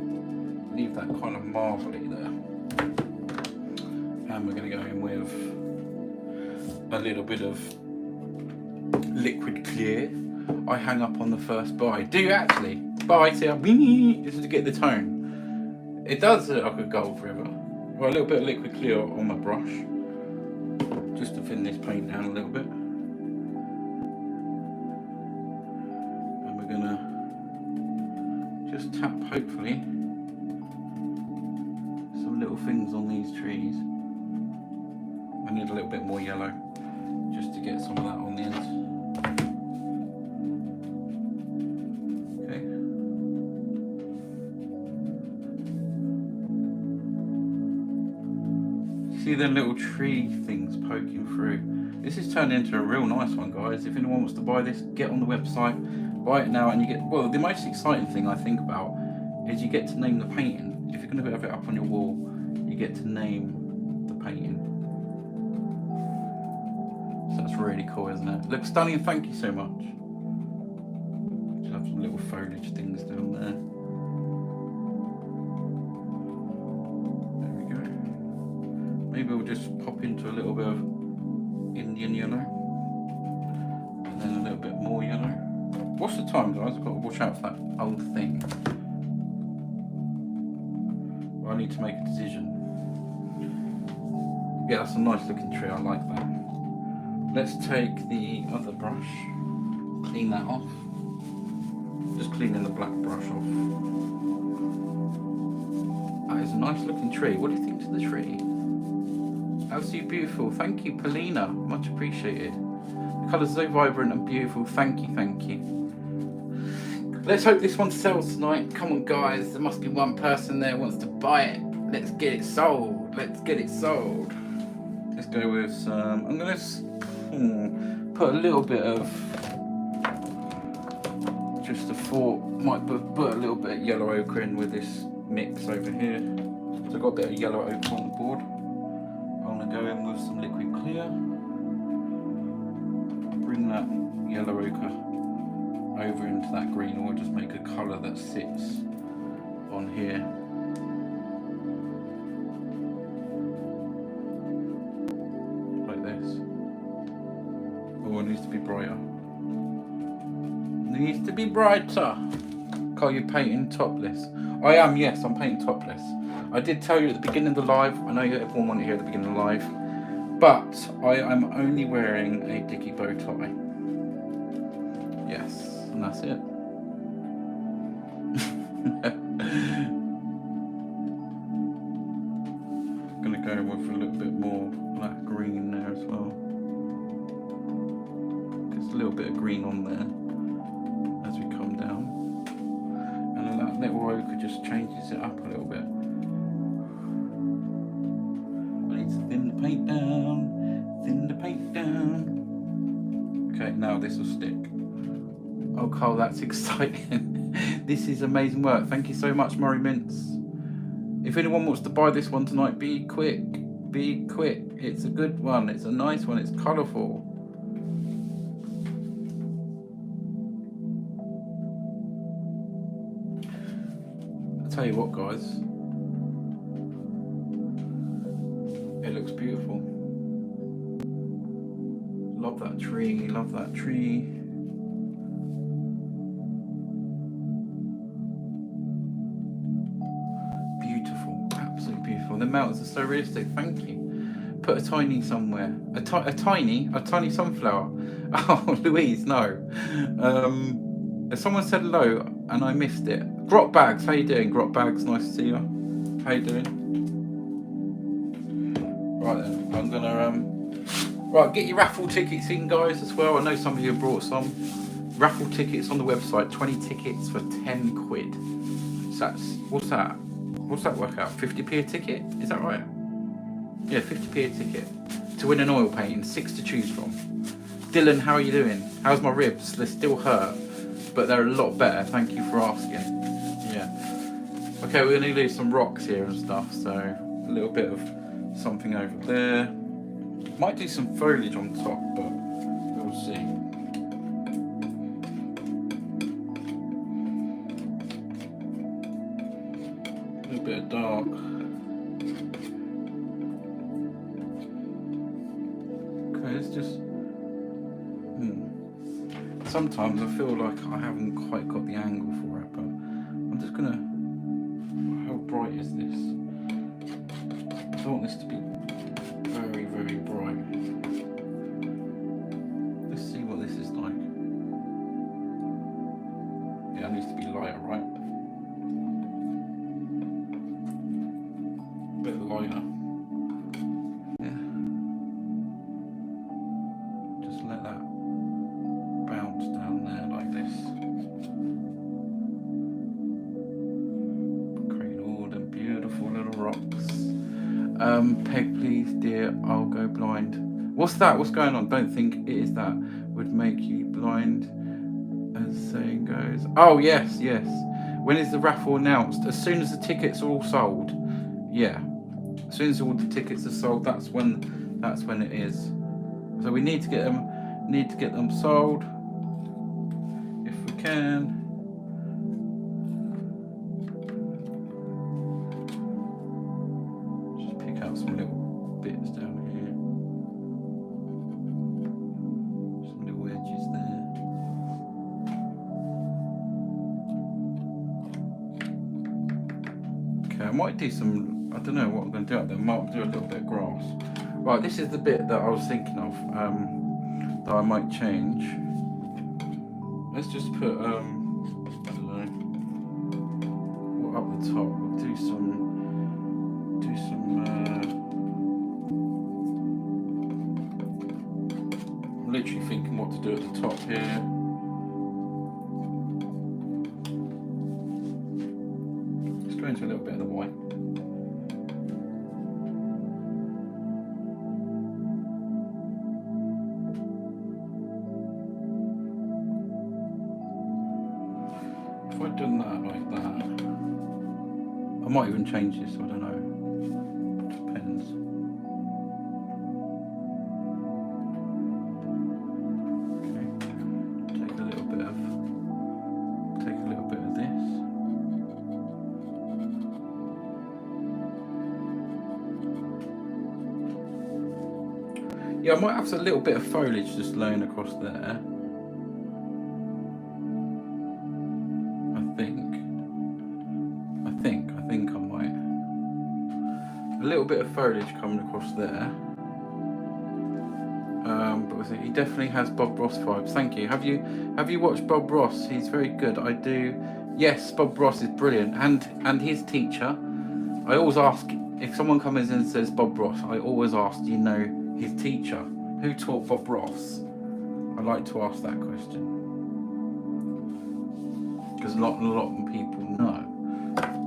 leave that kind of marbly there. And we're going to go in with a little bit of liquid clear. I hang up on the first buy. Do you actually? Buy, see, just to get the tone. It does look like a gold river. Well, a little bit of liquid clear on my brush, just to thin this paint down a little bit. just tap, hopefully, some little things on these trees. I need a little bit more yellow just to get some of that on the end. Okay. See the little tree things poking through. This is turned into a real nice one, guys. If anyone wants to buy this, get on the website, buy it now, and you get, well, the most exciting thing I think about is you get to name the painting. If you're going to have it up on your wall, you get to name the painting. So that's really cool, isn't it? Looks stunning, thank you so much. Just have some little foliage things down there. There we go. Maybe we'll just pop into a little bit of Indian yellow. And then a little bit more yellow. What's the time, guys? I've got to watch out for that old thing. I need to make a decision. Yeah, that's a nice looking tree, I like that. Let's take the other brush, clean that off. Just cleaning the black brush off. That is a nice looking tree. What do you think to the tree? Absolutely beautiful. Thank you, Paulina. Much appreciated. The colours are so vibrant and beautiful. Thank you, thank you. Let's hope this one sells tonight. Come on, guys. There must be one person there who wants to buy it. Let's get it sold. Let's get it sold. Let's go with some... I'm going to put a little bit of... Just a thought. Might put a little bit of yellow ochre in with this mix over here. So I've got a bit of yellow ochre on the board. I'm going to go in with some liquid clear. Bring that yellow ochre over into that green, or just make a colour that sits on here. Like this. Oh, it needs to be brighter. It needs to be brighter. Carl, you painting topless? I am, yes, I'm painting topless. I did tell you at the beginning of the live, I know everyone wanted to hear at the beginning of the live, but I am only wearing a dicky bow tie. Yes, and that's it. I'm going to go with a little bit more black green there as well. There's a little bit of green on there as we come down. And then that little ochre just changes it up a little bit. I need to thin the paint down, thin the paint down. Okay, now this will stick. Oh, Carl, that's exciting. This is amazing work. Thank you so much, Murray Mintz. If anyone wants to buy this one tonight, be quick. Be quick. It's a good one. It's a nice one. It's colourful. I'll tell you what, guys. It looks beautiful. Love that tree. Love that tree. The mountains are so realistic. Thank you. Put a tiny somewhere. A tiny sunflower. Oh, Louise, no. Someone said hello and I missed it. Grot Bags, how you doing? Grot Bags, nice to see you. How you doing? Right then, I'm gonna right, get your raffle tickets in, guys, as well. I know some of you have brought some. Raffle tickets on the website. 20 tickets for 10 quid. So that's, what's that? What's that work out? 50p a ticket? Is that right? Yeah, 50p a ticket. To win an oil painting, 6 to choose from. Dylan, how are you doing? How's my ribs? They still hurt, but they're a lot better. Thank you for asking. Yeah. Okay, we're going to lose some rocks here and stuff, so a little bit of something over there. Might do some foliage on top, but we'll see. Bit of dark. Okay, it's just sometimes I feel like I haven't quite got the angle for it, but I'm just gonna... How bright is this? I don't want this to be very, very bright. Let's see what this is like. Yeah, it needs to be lighter, right? Peg, please, dear, I'll go blind. What's that? What's going on? Don't think it is that. Would make you blind, as saying goes. Oh, yes, yes. When is the raffle announced? As soon as the tickets are all sold. Yeah. As soon as all the tickets are sold, that's when it is. So we need to get them sold if we can. Just pick out some little bits down here. Some little edges there. Okay, I might do some, I don't know what I'm going to do up there. I might do a little bit of grass. Right, this is the bit that I was thinking of, that I might change. Let's just put, I don't know, up the top. We'll do some. I'm literally thinking what to do at the top here. Let's go into a little bit of the white. If I'd done that like that, I might even change this, I don't know. Depends. Okay. Take a little bit of this. Yeah, I might have a little bit of foliage just laying across there. I think I might. A little bit of foliage coming across there. But he definitely has Bob Ross vibes. Thank you. Have you watched Bob Ross? He's very good. I do. Yes, Bob Ross is brilliant, and his teacher. I always ask if someone comes in and says Bob Ross. I always ask, do you know his teacher? Who taught Bob Ross? I like to ask that question because a lot of people know.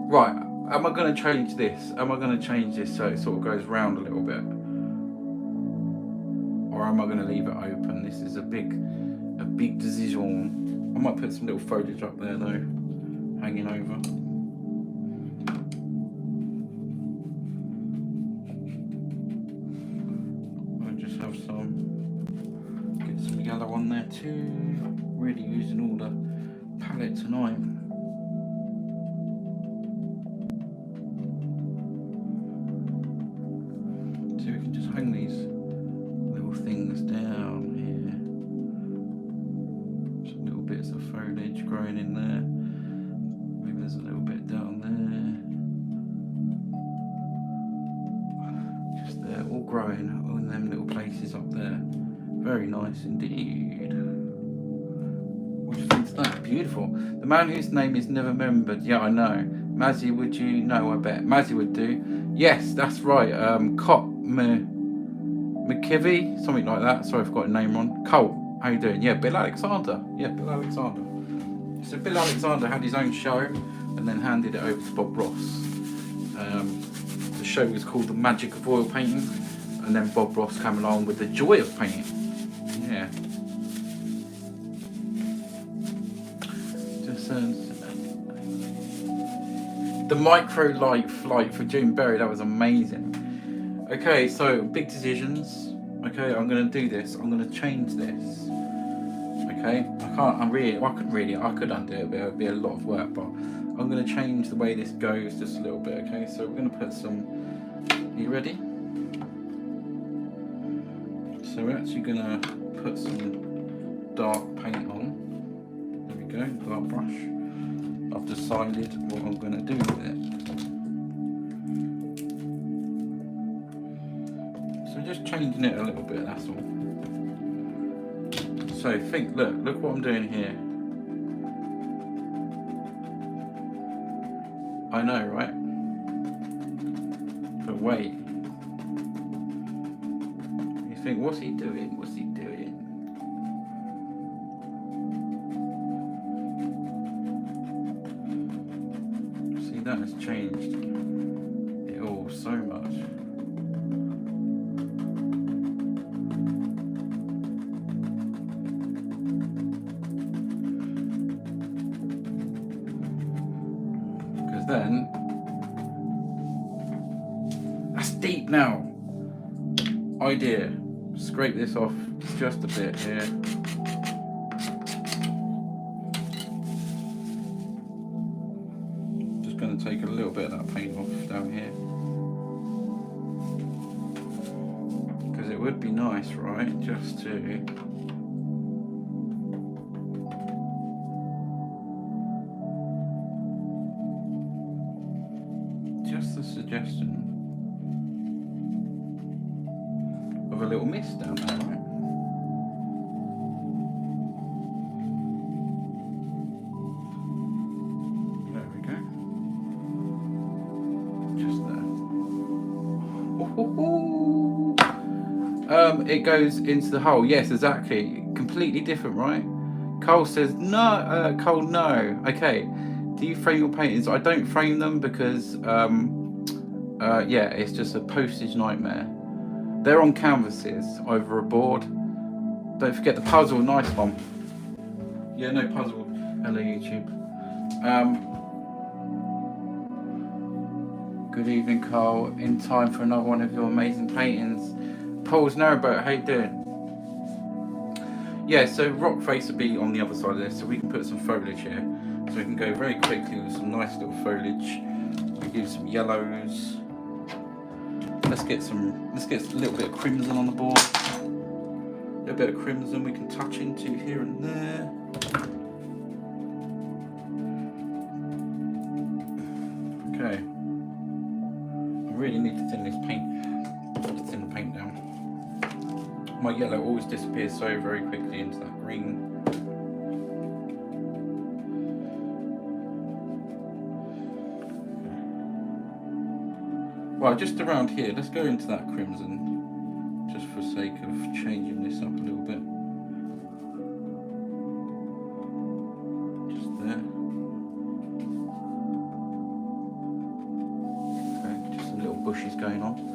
Right, am I going to change this? Am I going to change this so it sort of goes round a little bit? Or am I going to leave it open? This is a big decision. I might put some little foliage up there though, hanging over. I just have get some yellow on there too. Really using all the palette tonight. So we can just hang these little things down here. Some little bits of foliage growing in there. Maybe there's a little bit down there. Just there, all growing, all in them little places up there. Very nice indeed. What do you think of that? Beautiful. The man whose name is never remembered. Yeah, I know. Mazzy, would you know? I bet. Mazzy would do. Yes, that's right. Cop McKivy, something like that. Sorry, I've got a name wrong. Cole, how you doing? Yeah, Bill Alexander. Yeah, Bill Alexander. So Bill Alexander had his own show and then handed it over to Bob Ross. The show was called The Magic of Oil Painting, and then Bob Ross came along with The Joy of Painting. Yeah. Just the micro light flight for June Berry, that was amazing. Okay, so big decisions. Okay, I'm gonna do this. I'm gonna change this. Okay, I could undo it, but it would be a lot of work, but I'm gonna change the way this goes just a little bit. Okay, so we're gonna put some, are you ready? So we're actually gonna put some dark paint on. There we go, dark brush. I've decided what I'm gonna do with it. So just changing it a little bit, that's all. So look what I'm doing here. I know, right? But wait. You think, what's he doing? What's he doing? See, that has changed it all so much. then that's deep now. Idea. Scrape this off just a bit here. Just going to take a little bit of that paint off down here. Because it would be nice, right, just to just a suggestion of a little mist down there, right? There we go. Just there. It goes into the hole. Yes, exactly. Completely different, right? Cole says no. Cole, no. Okay. Do you frame your paintings? I don't frame them because yeah, it's just a postage nightmare. They're on canvases over a board. Don't forget the puzzle. Nice one. Yeah, no puzzle. Hello, YouTube. Good evening, Carl. In time for another one of your amazing paintings. Paul's Narrowboat, how you doing? Yeah, so rock face will be on the other side of this, so we can put some foliage here. So we can go very quickly with some nice little foliage. We do some yellows. Let's get a little bit of crimson on the board. A little bit of crimson we can touch into here and there. Okay. I really need to thin this paint. Thin the paint down. My yellow always disappears so very quickly into that green. Well, just around here, let's go into that crimson, just for sake of changing this up a little bit. Just there. Okay, just some little bushes going on.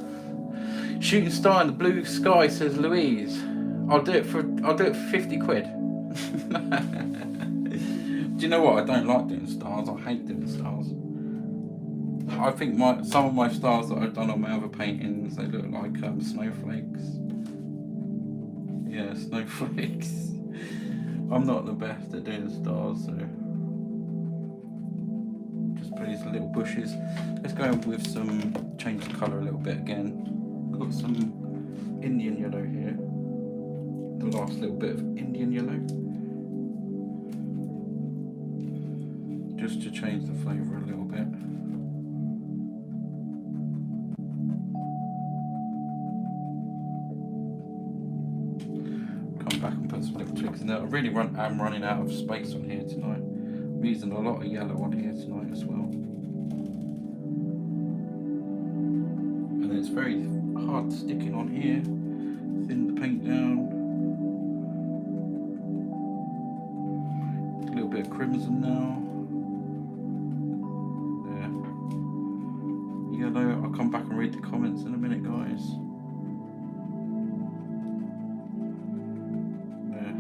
Shooting star in the blue sky, says Louise. I'll do it for 50 quid. Do you know what? I don't like doing stars. I hate doing stars. I think some of my stars that I've done on my other paintings, they look like snowflakes. Yeah, snowflakes. I'm not the best at doing stars, so just put these little bushes. Let's go with some, change the colour a little bit again. I've got some Indian yellow here. The last little bit of Indian yellow. Just to change the flavour a little bit. Come back and put some little twigs in there. I really am running out of space on here tonight. I'm using a lot of yellow on here tonight as well. And it's very hard sticking on here. Thin the paint down. A little bit of crimson now. There. Yellow. I'll come back and read the comments in a minute, guys. There.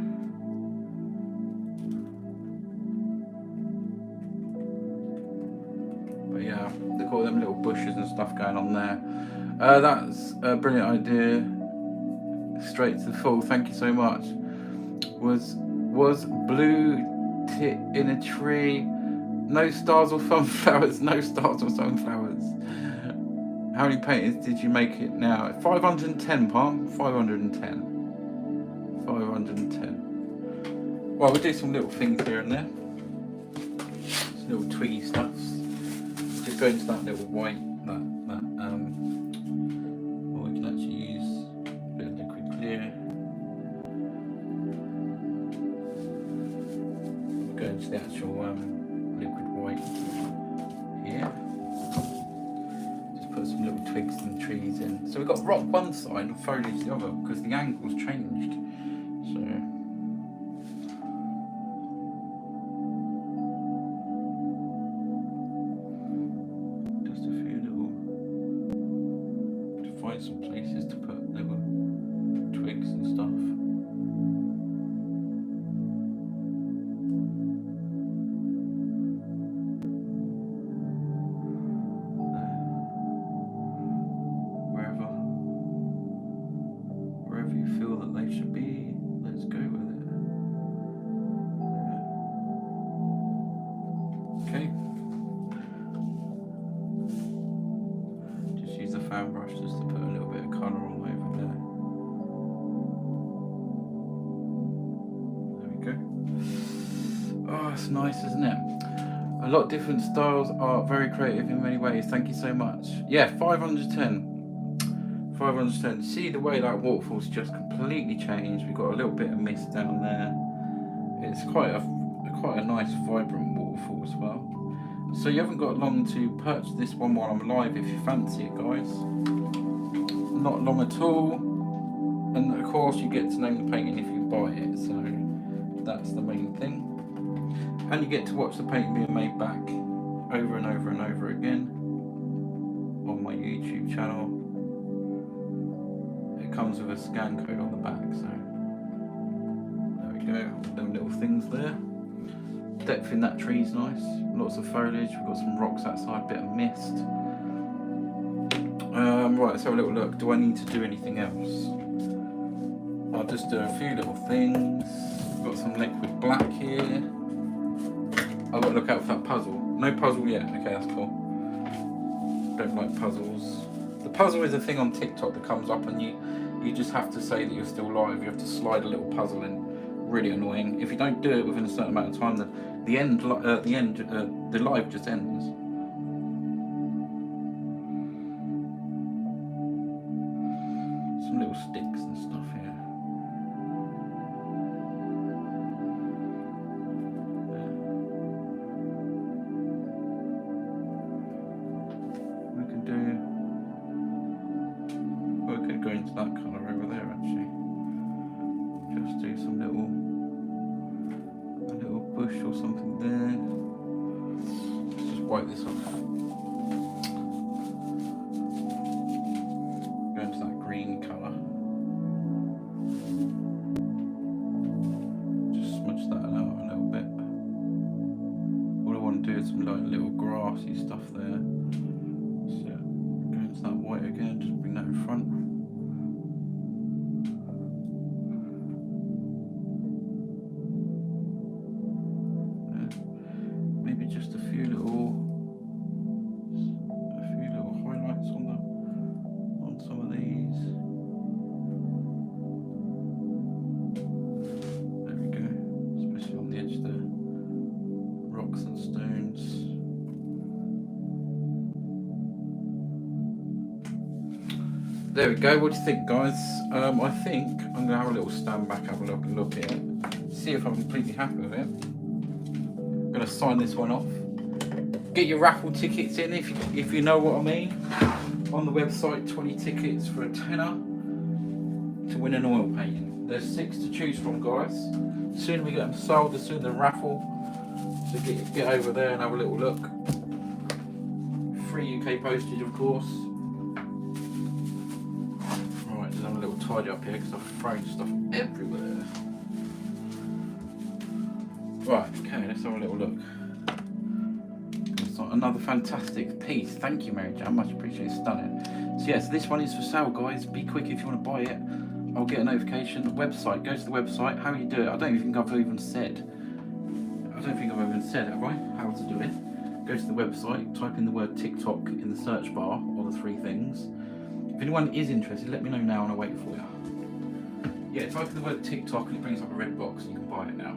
But yeah, look at all them little bushes and stuff going on there. That's a brilliant idea. Straight to the full. Thank you so much. Was blue tit in a tree? No stars or sunflowers. No stars or sunflowers. How many paintings did you make it now? 510, Palm. 510. 510. Well, we'll do some little things here and there. Some little twiggy stuffs. Just go into that little white. The actual liquid white here. Just put some little twigs and trees in. So we've got rock one side and foliage the other because the angle's changed. So just a few little, to find some places to put little twigs and stuff. feel that they should be. Let's go with it. Okay. Just use the fan brush just to put a little bit of colour on over there. There we go. Oh, it's nice, isn't it? A lot of different styles are very creative in many ways. Thank you so much. Yeah, 510. 510. See the way that waterfall's just completely changed. We've got a little bit of mist down there. It's quite a nice, vibrant waterfall as well. So you haven't got long to purchase this one while I'm live if you fancy it, guys. Not long at all. And of course, you get to name the painting if you buy it. So that's the main thing. And you get to watch the painting being made back over and over and over again on my YouTube channel. It comes with a scan code on the back, so there we go. Them little things there. Depth in that tree's nice. Lots of foliage. We've got some rocks outside, bit of mist. Right, let's have a little look. Do I need to do anything else? I'll just do a few little things. We've got some liquid black here. I've got to look out for that puzzle. No puzzle yet. Okay, that's cool. Don't like puzzles. The puzzle is a thing on TikTok that comes up and you just have to say that you're still live. You have to slide a little puzzle in. Really annoying. If you don't do it within a certain amount of time, the live just ends. Some little sticks and stuff here. Go into that colour over there actually. Just do some a little bush or something there. Let's just wipe this off. Go into that green colour. Just smudge that out a little bit. All I want to do is some like little grassy stuff there. So go into that white again, just bring that in front. Just a few little highlights on some of these. There we go, especially on the edge there. Rocks and stones. There we go. What do you think, guys? I think I'm gonna have a little stand back, have a look at it, see if I'm completely happy with it. Going to sign this one off. Get your raffle tickets in if you know what I mean. On the website, 20 tickets for a tenner to win an oil painting. There's 6 to choose from, guys. The sooner we get them sold, the sooner the raffle. So get over there and have a little look. Free UK postage, of course. Right, just have a little tidy up here because I've thrown stuff everywhere. Right, okay, let's have a little look. It's another fantastic piece. Thank you, Mary Jo, much appreciated, stunning. So yes, this one is for sale, guys. Be quick if you want to buy it. I'll get a notification. The website, go to the website. How you do it? I don't think I've even said. Have I? How to do it? Go to the website, type in the word TikTok in the search bar, or the 3 things. If anyone is interested, let me know now and I'll wait for you. Yeah, type in the word TikTok and it brings up a red box and you can buy it now.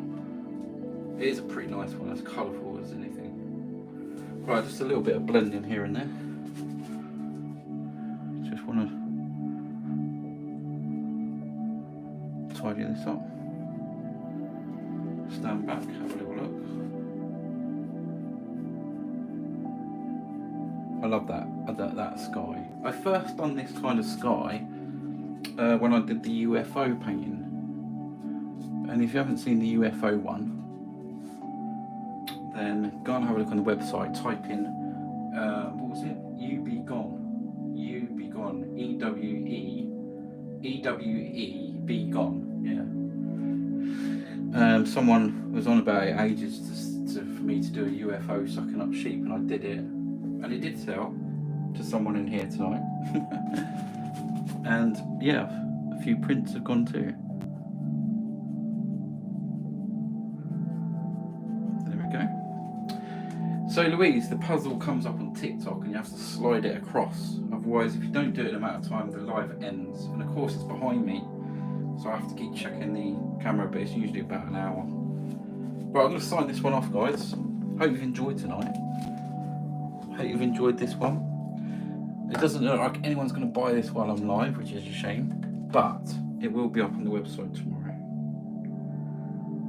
It is a pretty nice one, as colourful as anything. Right, just a little bit of blending here and there. Just want to tidy this up. Stand back, have a little look. I love that sky. I first done this kind of sky when I did the UFO painting. And if you haven't seen the UFO one, then go and have a look on the website, type in, what was it? You Be Gone, E-W-E, Be Gone, yeah. Someone was on about it ages for me to do a UFO sucking up sheep, and I did it, and it did sell to someone in here tonight. And yeah, A few prints have gone too. There we go. So Louise, the puzzle comes up on TikTok and you have to slide it across. Otherwise, if you don't do it in a amount of time, the live ends. And of course it's behind me, so I have to keep checking the camera, but it's usually about an hour. Right, I'm going to sign this one off, guys. Hope you've enjoyed tonight. Hope you've enjoyed this one. It doesn't look like anyone's going to buy this while I'm live, which is a shame, but it will be up on the website tomorrow.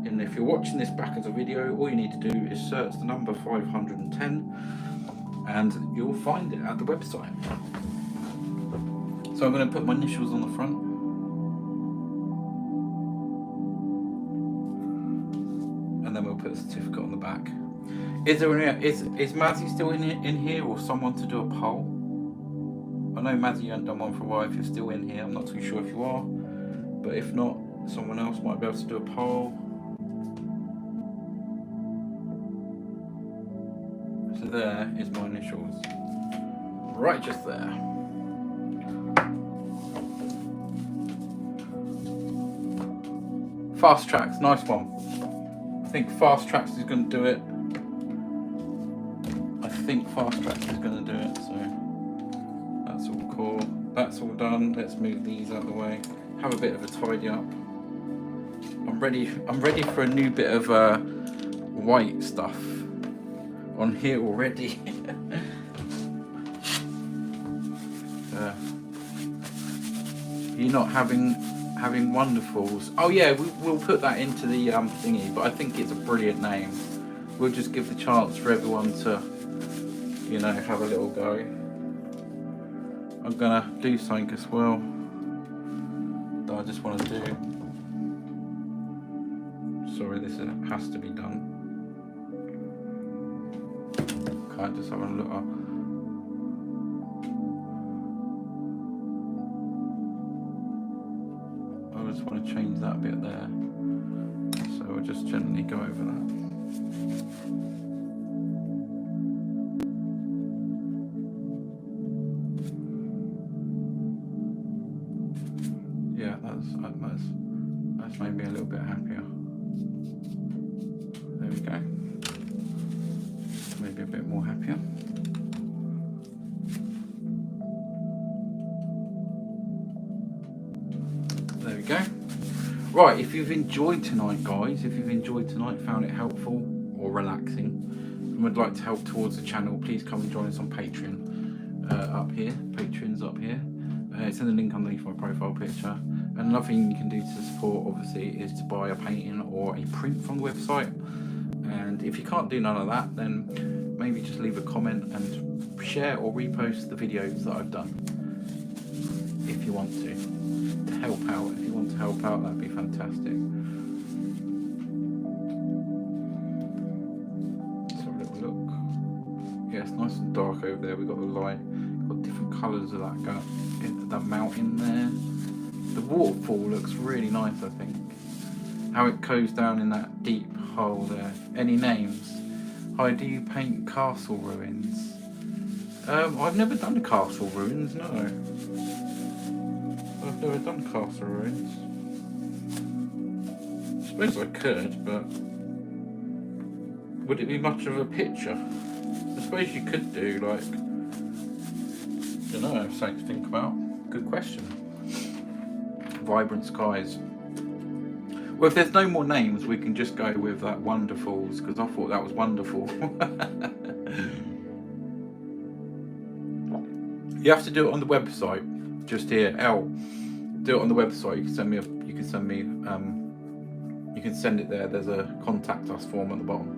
And if you're watching this back as a video, all you need to do is search the number 510 and you'll find it at the website. So I'm going to put my initials on the front. And then we'll put a certificate on the back. Is Mazzy still in here, or someone to do a poll? I know Mazzy, you haven't done one for a while. If you're still in here, I'm not too sure if you are, but if not, someone else might be able to do a poll. So there is my initials, right just there. Fast Tracks, nice one. I think Fast Tracks is going to do it. So that's all cool. That's all done. Let's move these out of the way. Have a bit of a tidy up. I'm ready for a new bit of white stuff on here already. You're not having wonderfuls. Oh yeah, we'll put that into the thingy, but I think it's a brilliant name. We'll just give the chance for everyone to, you know, have a little go. I'm gonna do something as well that I just want to do. Sorry, this has to be done. Can't just have a look up. I just want to change that bit there. So we'll just gently go over that. Yeah, that's made me a little bit happier. There we go. Maybe a bit more happier. There we go. Right, if you've enjoyed tonight, guys, found it helpful or relaxing, and would like to help towards the channel, please come and join us on Patreon. Up here, Patreon's up here. It's in the link underneath my profile picture. And another thing you can do to support, obviously, is to buy a painting or a print from the website. And if you can't do none of that, then maybe just leave a comment and share or repost the videos that I've done. If you want to help out. If you want to help out, that'd be fantastic. Let's have a little look. Yeah, it's nice and dark over there. We've got the light. Got different colours of that mountain there. The waterfall looks really nice, I think. How it goes down in that deep hole there. Any names? Hi, do you paint castle ruins? I've never done castle ruins, no. I've never done castle ruins. I suppose I could, but would it be much of a picture? I suppose you could do, like, I don't know, something to think about. Good question. Vibrant skies. Well, if there's no more names, we can just go with that Wonderfalls, because I thought that was wonderful. You have to do it on the website. Just here, do it on the website. You can send it there. There's a contact us form at the bottom.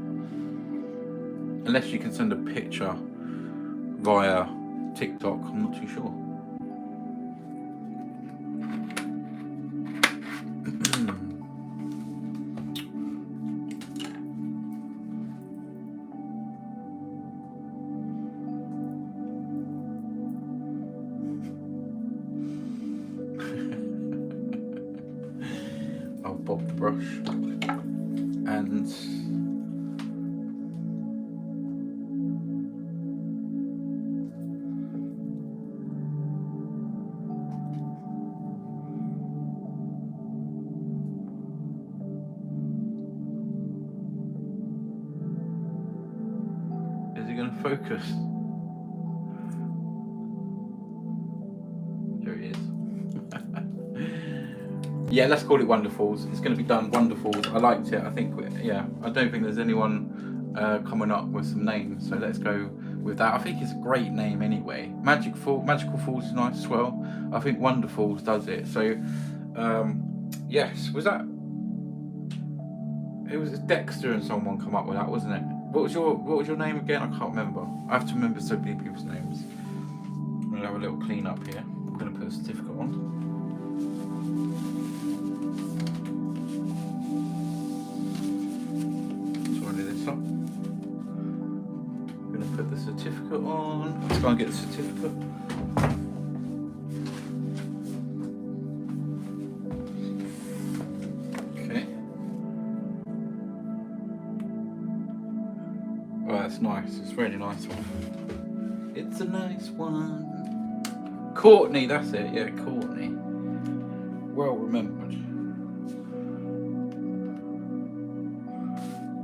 Unless you can send a picture via TikTok, I'm not too sure. I'll bob the brush and it going to focus? There it is. Yeah, let's call it Wonderfalls. It's going to be done Wonderfalls. I liked it. I think, yeah, I don't think there's anyone coming up with some names, so let's go with that. I think it's a great name anyway. Magical Falls is nice as well. I think Wonderfalls does it. So, yes, was that? It was Dexter and someone come up with that, wasn't it? What was your name again? I can't remember. I have to remember so many people's names. I'm gonna have a little clean up here. I'm gonna put a certificate on. So I'll do this up. I'm gonna put the certificate on. Let's go and get the certificate. That's nice. It's a really nice one. It's a nice one. Courtney, that's it. Yeah, Courtney. Well remembered.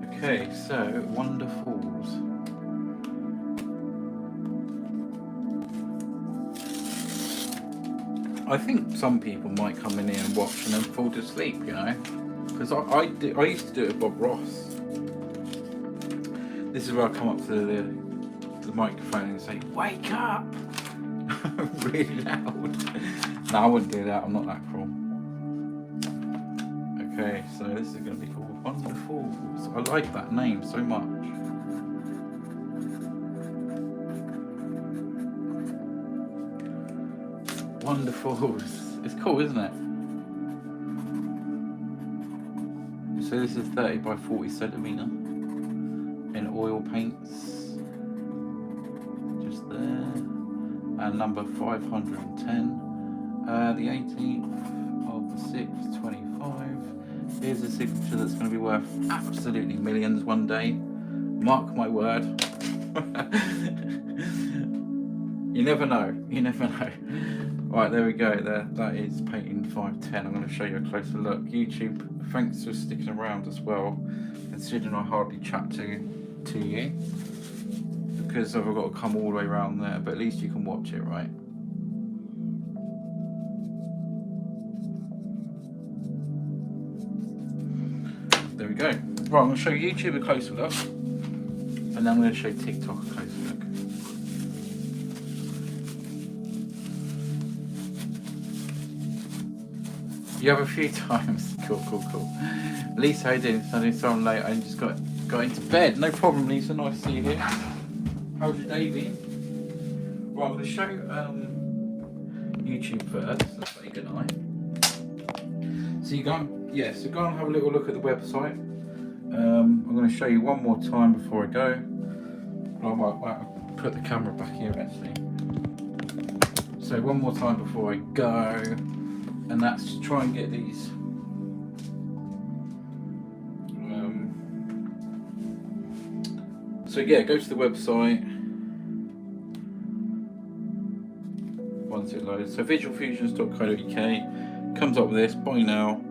Okay, so Wonderfalls. I think some people might come in here and watch and then fall to sleep, you know, because I used to do it with Bob Ross. This is where I come up to the microphone and say, "Wake up!" really loud. No, I wouldn't do that. I'm not that cruel. Okay, so this is going to be called Wonderfalls. I like that name so much. Wonderfalls. It's cool, isn't it? So this is 30 by 40 centimetre. In oil paints, just there, and number 510, the 18th of the 6th, 25. Here's a signature that's going to be worth absolutely millions one day. Mark my word. You never know. You never know. Right, there we go. There, that is painting 510. I'm going to show you a closer look. YouTube, thanks for sticking around as well, considering I hardly chat to you because I've got to come all the way around there, but at least you can watch it, right? There we go. Right, I'm going to show YouTube a closer look, and then I'm going to show TikTok a closer look. You have a few times. Cool. Lisa, how you doing? I did so late. I just got into bed. No problem, Lisa. Nice to see you here. How's your day been? Right, I'm going to show YouTube first. Let's say good night. So you go and have a little look at the website. I'm going to show you one more time before I go. I might put the camera back here actually. So one more time before I go, and that's to try and get these. So yeah, go to the website once it loads. So visualfusions.co.uk comes up with this, buy now,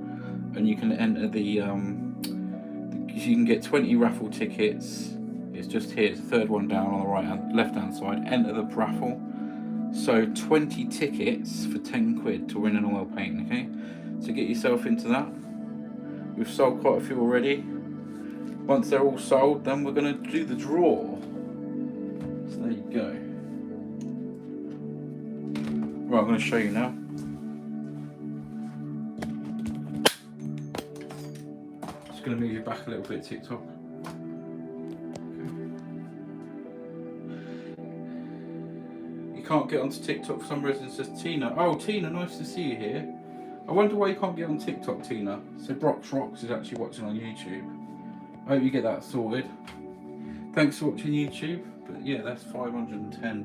and you can enter you can get 20 raffle tickets. It's just here, it's the third one down on the left hand side. Enter the raffle. So 20 tickets for 10 quid to win an oil painting, okay? So get yourself into that. We've sold quite a few already. Once they're all sold, then we're going to do the draw. So there you go. Right, I'm going to show you now. Just going to move you back a little bit, TikTok. You can't get onto TikTok for some reason. It says Tina. Oh, Tina, nice to see you here. I wonder why you can't get on TikTok, Tina. So Brox Rocks is actually watching on YouTube. I hope you get that sorted. Thanks for watching YouTube. But yeah, that's 510.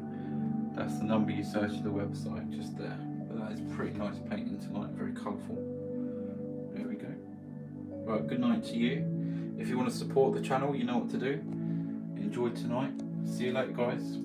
That's the number you search to the website, just there. But that is pretty nice painting tonight, very colourful. There we go. Right, good night to you. If you want to support the channel, you know what to do. Enjoy tonight. See you later, guys.